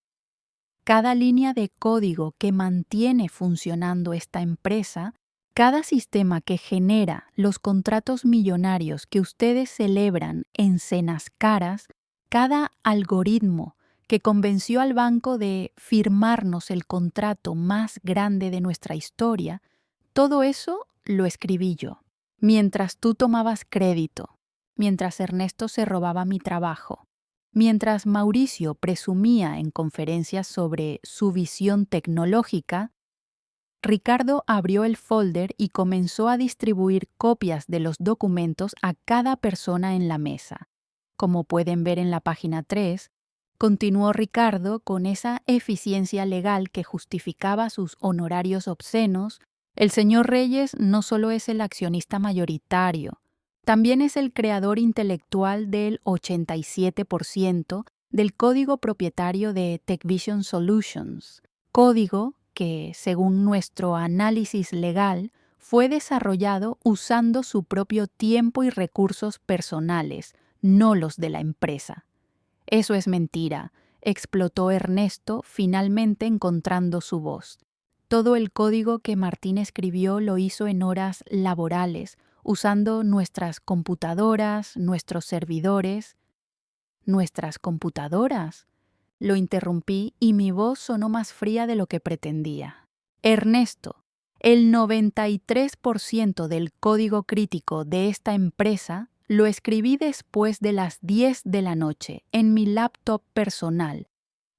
Speaker 1: Cada línea de código que mantiene funcionando esta empresa, cada sistema que genera los contratos millonarios que ustedes celebran en cenas caras, cada algoritmo que convenció al banco de firmarnos el contrato más grande de nuestra historia, todo eso lo escribí yo. Mientras tú tomabas crédito, mientras Ernesto se robaba mi trabajo, mientras Mauricio presumía en conferencias sobre su visión tecnológica, Ricardo abrió el folder y comenzó a distribuir copias de los documentos a cada persona en la mesa. Como pueden ver en la página 3, continuó Ricardo con esa eficiencia legal que justificaba sus honorarios obscenos. El señor Reyes no solo es el accionista mayoritario, también es el creador intelectual del 87% del código propietario de Tech Vision Solutions, código que, según nuestro análisis legal, fue desarrollado usando su propio tiempo y recursos personales, no los de la empresa. Eso es mentira, explotó Ernesto, finalmente encontrando su voz. Todo el código que Martín escribió lo hizo en horas laborales, usando nuestras computadoras, nuestros servidores. ¿Nuestras computadoras? Lo interrumpí y mi voz sonó más fría de lo que pretendía. Ernesto, el 93% del código crítico de esta empresa lo escribí después de las 10 de la noche en mi laptop personal,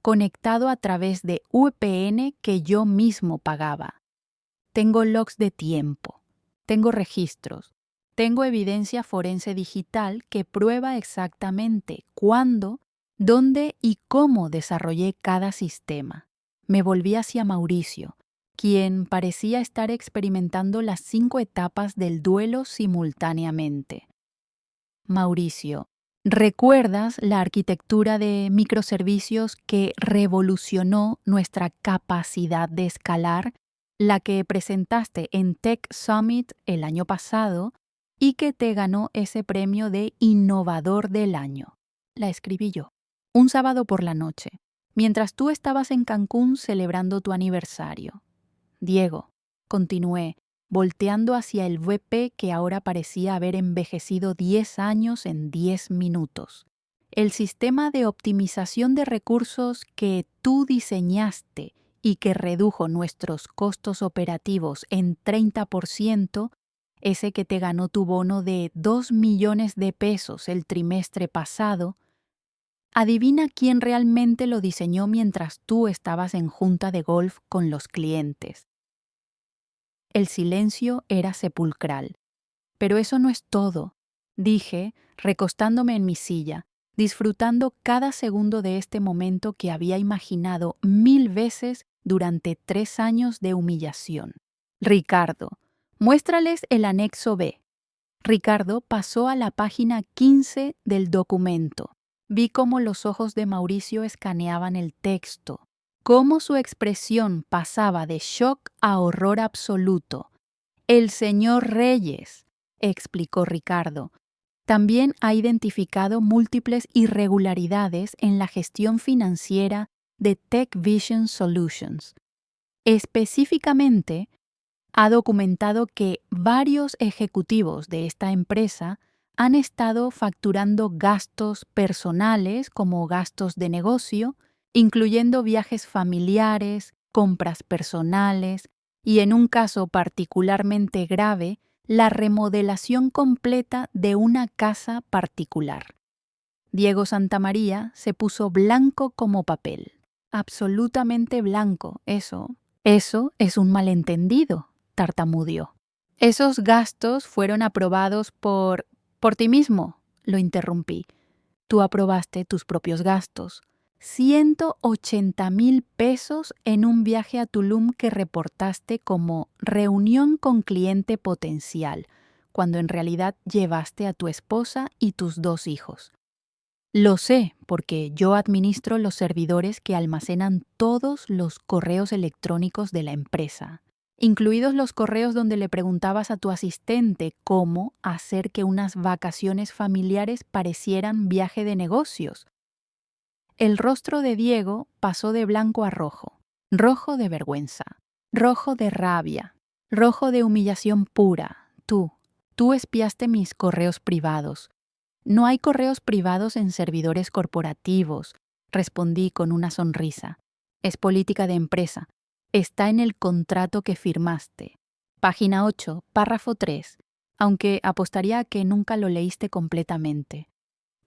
Speaker 1: conectado a través de VPN que yo mismo pagaba. Tengo logs de tiempo, tengo registros, tengo evidencia forense digital que prueba exactamente cuándo ¿Dónde y cómo desarrollé cada sistema? Me volví hacia Mauricio, quien parecía estar experimentando las 5 etapas del duelo simultáneamente. Mauricio, ¿recuerdas la arquitectura de microservicios que revolucionó nuestra capacidad de escalar, la que presentaste en Tech Summit el año pasado y que te ganó ese premio de Innovador del Año? La escribí yo. Un sábado por la noche, mientras tú estabas en Cancún celebrando tu aniversario. Diego, continué, volteando hacia el VP que ahora parecía haber envejecido 10 años en 10 minutos. El sistema de optimización de recursos que tú diseñaste y que redujo nuestros costos operativos en 30%, ese que te ganó tu bono de 2 millones de pesos el trimestre pasado, adivina quién realmente lo diseñó mientras tú estabas en junta de golf con los clientes. El silencio era sepulcral. Pero eso no es todo, dije, recostándome en mi silla, disfrutando cada segundo de este momento que había imaginado 1000 veces durante 3 años de humillación. Ricardo, muéstrales el anexo B. Ricardo pasó a la página 15 del documento. Vi cómo los ojos de Mauricio escaneaban el texto, cómo su expresión pasaba de shock a horror absoluto. El señor Reyes, explicó Ricardo, también ha identificado múltiples irregularidades en la gestión financiera de Tech Vision Solutions. Específicamente, ha documentado que varios ejecutivos de esta empresa han estado facturando gastos personales como gastos de negocio, incluyendo viajes familiares, compras personales y, en un caso particularmente grave, la remodelación completa de una casa particular. Diego Santamaría se puso blanco como papel. Absolutamente blanco, eso es un malentendido, tartamudeó. Esos gastos fueron aprobados por ti mismo, lo interrumpí. Tú aprobaste tus propios gastos. 180,000 pesos en un viaje a Tulum que reportaste como reunión con cliente potencial, cuando en realidad llevaste a tu esposa y tus 2 hijos. Lo sé porque yo administro los servidores que almacenan todos los correos electrónicos de la empresa, incluidos los correos donde le preguntabas a tu asistente cómo hacer que unas vacaciones familiares parecieran viaje de negocios. El rostro de Diego pasó de blanco a rojo, rojo de vergüenza, rojo de rabia, rojo de humillación pura. Tú espiaste mis correos privados. No hay correos privados en servidores corporativos, respondí con una sonrisa. Es política de empresa. Está en el contrato que firmaste. Página 8, párrafo 3, aunque apostaría a que nunca lo leíste completamente.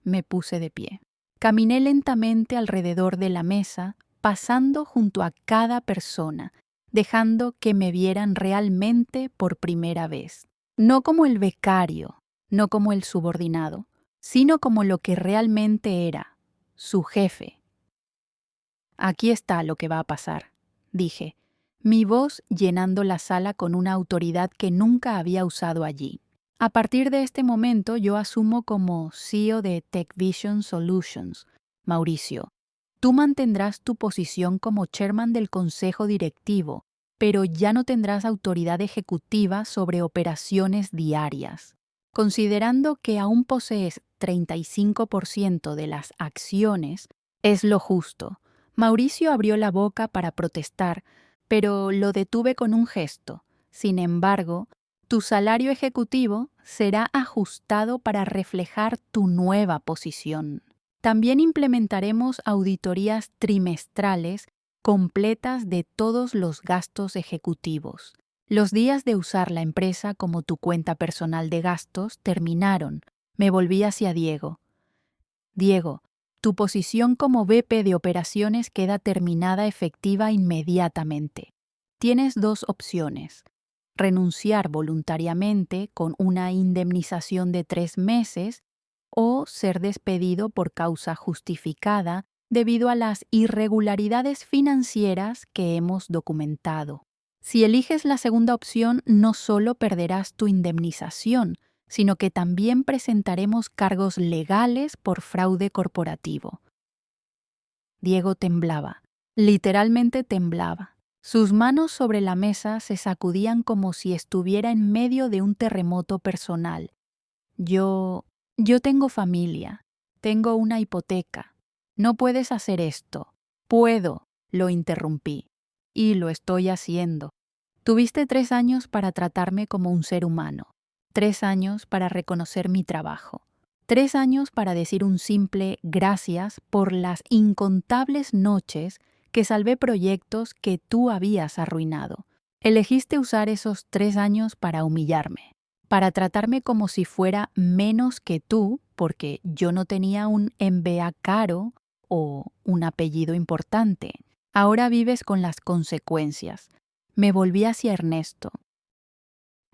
Speaker 1: Me puse de pie. Caminé lentamente alrededor de la mesa, pasando junto a cada persona, dejando que me vieran realmente por primera vez. No como el becario, no como el subordinado, sino como lo que realmente era, su jefe. Aquí está lo que va a pasar, dije, mi voz llenando la sala con una autoridad que nunca había usado allí. A partir de este momento yo asumo como CEO de Tech Vision Solutions. Mauricio, tú mantendrás tu posición como chairman del consejo directivo, pero ya no tendrás autoridad ejecutiva sobre operaciones diarias. Considerando que aún posees 35% de las acciones, es lo justo. Mauricio abrió la boca para protestar, pero lo detuve con un gesto. Sin embargo, tu salario ejecutivo será ajustado para reflejar tu nueva posición. También implementaremos auditorías trimestrales completas de todos los gastos ejecutivos. Los días de usar la empresa como tu cuenta personal de gastos terminaron. Me volví hacia Diego. Diego, tu posición como VP de operaciones queda terminada efectiva inmediatamente. Tienes 2 opciones. Renunciar voluntariamente con una indemnización de 3 meses o ser despedido por causa justificada debido a las irregularidades financieras que hemos documentado. Si eliges la segunda opción, no solo perderás tu indemnización, sino que también presentaremos cargos legales por fraude corporativo. Diego temblaba, literalmente temblaba. Sus manos sobre la mesa se sacudían como si estuviera en medio de un terremoto personal. Yo tengo familia, tengo una hipoteca. No puedes hacer esto. Puedo, lo interrumpí. Y lo estoy haciendo. Tuviste 3 años para tratarme como un ser humano. 3 años para reconocer mi trabajo. 3 años para decir un simple gracias por las incontables noches que salvé proyectos que tú habías arruinado. Elegiste usar esos 3 años para humillarme, para tratarme como si fuera menos que tú, porque yo no tenía un MBA caro o un apellido importante. Ahora vives con las consecuencias. Me volví hacia Ernesto.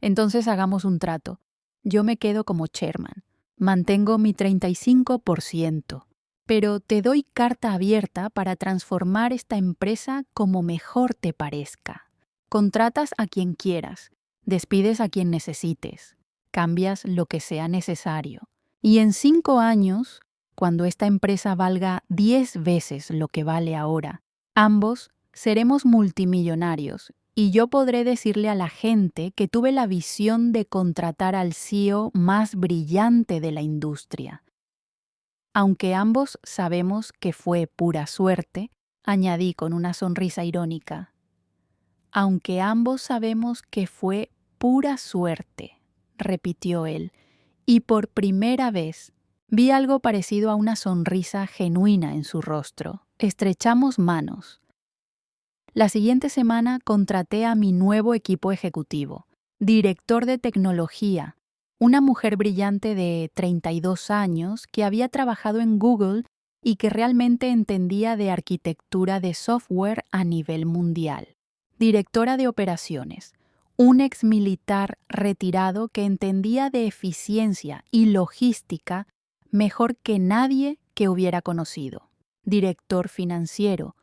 Speaker 1: Entonces hagamos un trato. Yo me quedo como chairman. Mantengo mi 35%, pero te doy carta abierta para transformar esta empresa como mejor te parezca. Contratas a quien quieras, despides a quien necesites, cambias lo que sea necesario. Y en 5 años, cuando esta empresa valga 10 veces lo que vale ahora, ambos seremos multimillonarios y yo podré decirle a la gente que tuve la visión de contratar al CEO más brillante de la industria. Aunque ambos sabemos que fue pura suerte, añadí con una sonrisa irónica. Aunque ambos sabemos que fue pura suerte, repitió él, y por primera vez vi algo parecido a una sonrisa genuina en su rostro. Estrechamos manos. La siguiente semana contraté a mi nuevo equipo ejecutivo, director de tecnología, una mujer brillante de 32 años que había trabajado en Google y que realmente entendía de arquitectura de software a nivel mundial. Directora de operaciones, un exmilitar retirado que entendía de eficiencia y logística mejor que nadie que hubiera conocido. Director financiero,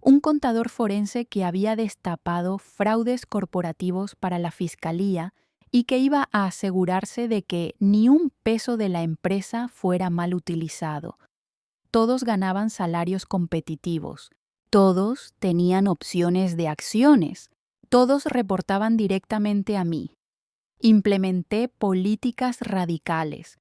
Speaker 1: un contador forense que había destapado fraudes corporativos para la fiscalía y que iba a asegurarse de que ni un peso de la empresa fuera mal utilizado. Todos ganaban salarios competitivos, todos tenían opciones de acciones, todos reportaban directamente a mí. Implementé políticas radicales,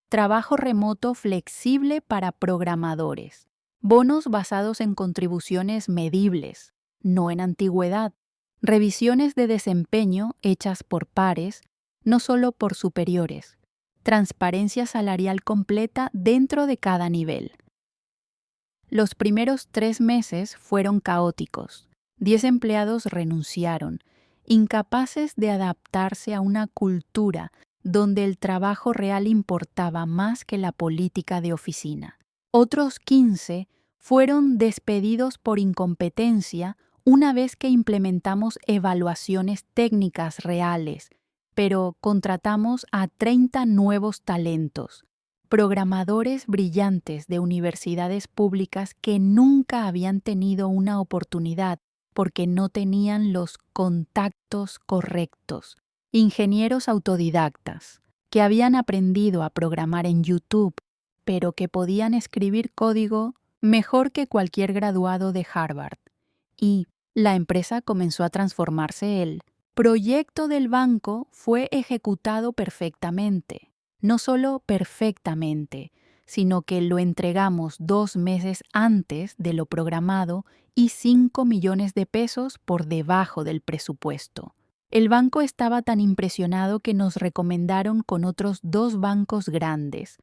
Speaker 1: trabajo remoto flexible para programadores, bonos basados en contribuciones medibles, no en antigüedad, revisiones de desempeño hechas por pares, no solo por superiores, transparencia salarial completa dentro de cada nivel. Los primeros 3 meses fueron caóticos. 10 empleados renunciaron, incapaces de adaptarse a una cultura donde el trabajo real importaba más que la política de oficina. Otros 15 fueron despedidos por incompetencia una vez que implementamos evaluaciones técnicas reales, pero contratamos a 30 nuevos talentos, programadores brillantes de universidades públicas que nunca habían tenido una oportunidad porque no tenían los contactos correctos, ingenieros autodidactas, que habían aprendido a programar en YouTube, pero que podían escribir código mejor que cualquier graduado de Harvard. Y la empresa comenzó a transformarse. El proyecto del banco fue ejecutado perfectamente. No solo perfectamente, sino que lo entregamos 2 meses antes de lo programado y 5 millones de pesos por debajo del presupuesto. El banco estaba tan impresionado que nos recomendaron con otros 2 bancos grandes.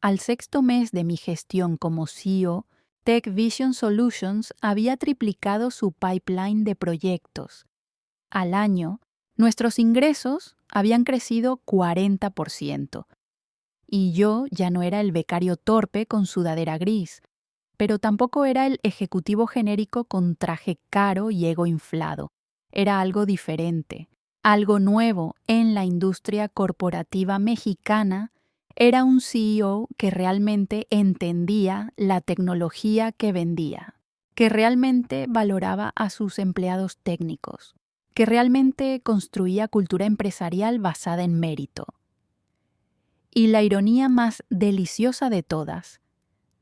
Speaker 1: Al 6º mes de mi gestión como CEO, Tech Vision Solutions había triplicado su pipeline de proyectos. Al año, nuestros ingresos habían crecido 40%. Y yo ya no era el becario torpe con sudadera gris, pero tampoco era el ejecutivo genérico con traje caro y ego inflado. Era algo diferente, algo nuevo en la industria corporativa mexicana, Era un CEO que realmente entendía la tecnología que vendía, que realmente valoraba a sus empleados técnicos, que realmente construía cultura empresarial basada en mérito. Y la ironía más deliciosa de todas,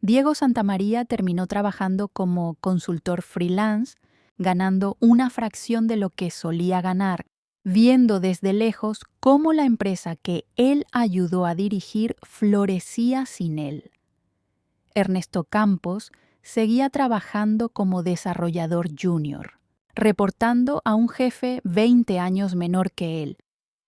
Speaker 1: Diego Santamaría terminó trabajando como consultor freelance, ganando una fracción de lo que solía ganar, viendo desde lejos cómo la empresa que él ayudó a dirigir florecía sin él. Ernesto Campos seguía trabajando como desarrollador junior, reportando a un jefe 20 años menor que él,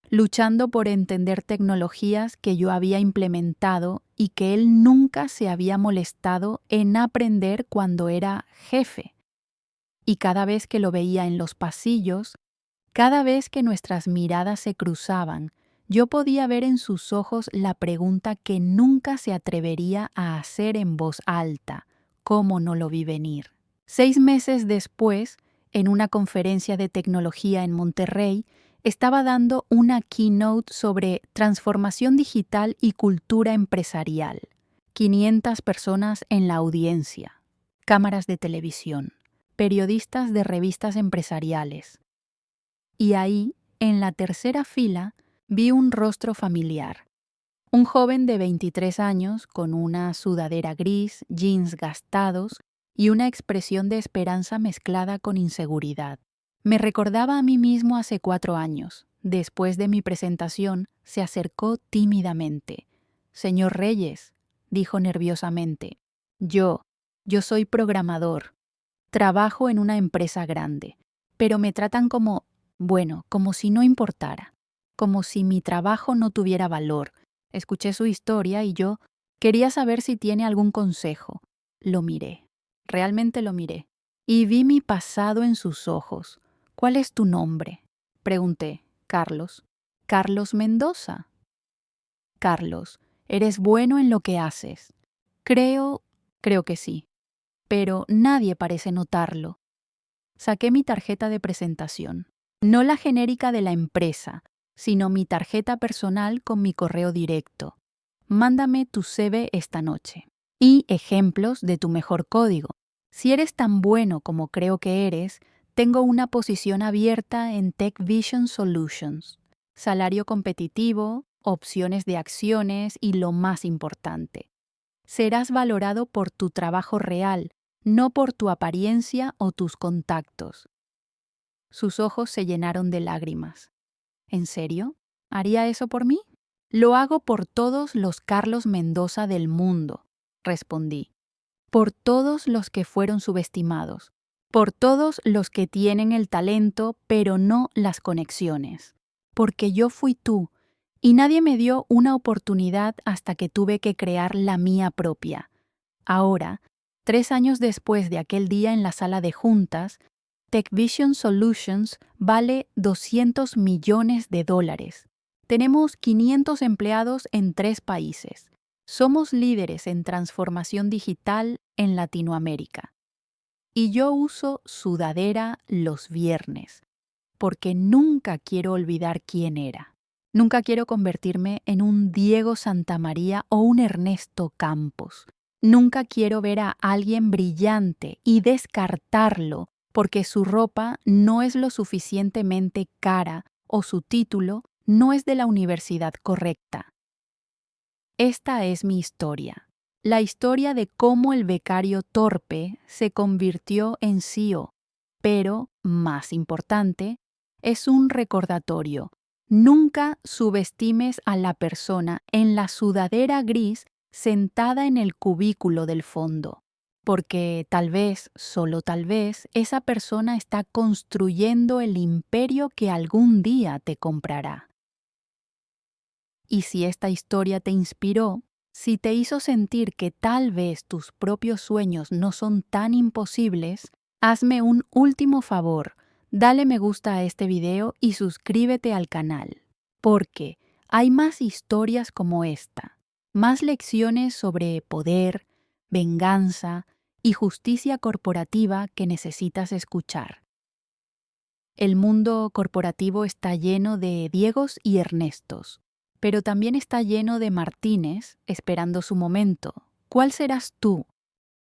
Speaker 1: luchando por entender tecnologías que yo había implementado y que él nunca se había molestado en aprender cuando era jefe. Y cada vez que lo veía en los pasillos, cada vez que nuestras miradas se cruzaban, yo podía ver en sus ojos la pregunta que nunca se atrevería a hacer en voz alta: ¿cómo no lo vi venir? 6 meses después, en una conferencia de tecnología en Monterrey, estaba dando una keynote sobre transformación digital y cultura empresarial. 500 personas en la audiencia, cámaras de televisión, periodistas de revistas empresariales. Y ahí, en la tercera fila, vi un rostro familiar. Un joven de 23 años con una sudadera gris, jeans gastados y una expresión de esperanza mezclada con inseguridad. Me recordaba a mí mismo hace 4 años. Después de mi presentación, se acercó tímidamente. «Señor Reyes», dijo nerviosamente, yo soy programador. Trabajo en una empresa grande, pero me tratan como si no importara, como si mi trabajo no tuviera valor. Escuché su historia y yo quería saber si tiene algún consejo. Lo miré, realmente lo miré, y vi mi pasado en sus ojos. «¿Cuál es tu nombre?», pregunté. «Carlos». «Carlos Mendoza». «Carlos, ¿eres bueno en lo que haces?» Creo que sí, pero nadie parece notarlo». Saqué mi tarjeta de presentación, no la genérica de la empresa, sino mi tarjeta personal con mi correo directo. «Mándame tu CV esta noche. Y ejemplos de tu mejor código. Si eres tan bueno como creo que eres, tengo una posición abierta en Tech Vision Solutions. Salario competitivo, opciones de acciones y lo más importante: serás valorado por tu trabajo real, no por tu apariencia o tus contactos». Sus ojos se llenaron de lágrimas. «¿En serio? ¿Haría eso por mí?» «Lo hago por todos los Carlos Mendoza del mundo», respondí. «Por todos los que fueron subestimados. Por todos los que tienen el talento pero no las conexiones. Porque yo fui tú, y nadie me dio una oportunidad hasta que tuve que crear la mía propia. Ahora, 3 años después de aquel día en la sala de juntas, TechVision Solutions vale $200 millones. Tenemos 500 empleados en 3 países. Somos líderes en transformación digital en Latinoamérica. Y yo uso sudadera los viernes, porque nunca quiero olvidar quién era. Nunca quiero convertirme en un Diego Santamaría o un Ernesto Campos. Nunca quiero ver a alguien brillante y descartarlo porque su ropa no es lo suficientemente cara o su título no es de la universidad correcta. Esta es mi historia. La historia de cómo el becario torpe se convirtió en CEO. Pero, más importante, es un recordatorio. Nunca subestimes a la persona en la sudadera gris sentada en el cubículo del fondo, porque tal vez, solo tal vez, esa persona está construyendo el imperio que algún día te comprará. Y si esta historia te inspiró, si te hizo sentir que tal vez tus propios sueños no son tan imposibles, hazme un último favor. Dale me gusta a este video y suscríbete al canal, porque hay más historias como esta, más lecciones sobre poder, venganza y justicia corporativa que necesitas escuchar. El mundo corporativo está lleno de Diegos y Ernestos, pero también está lleno de Martínez esperando su momento. ¿Cuál serás tú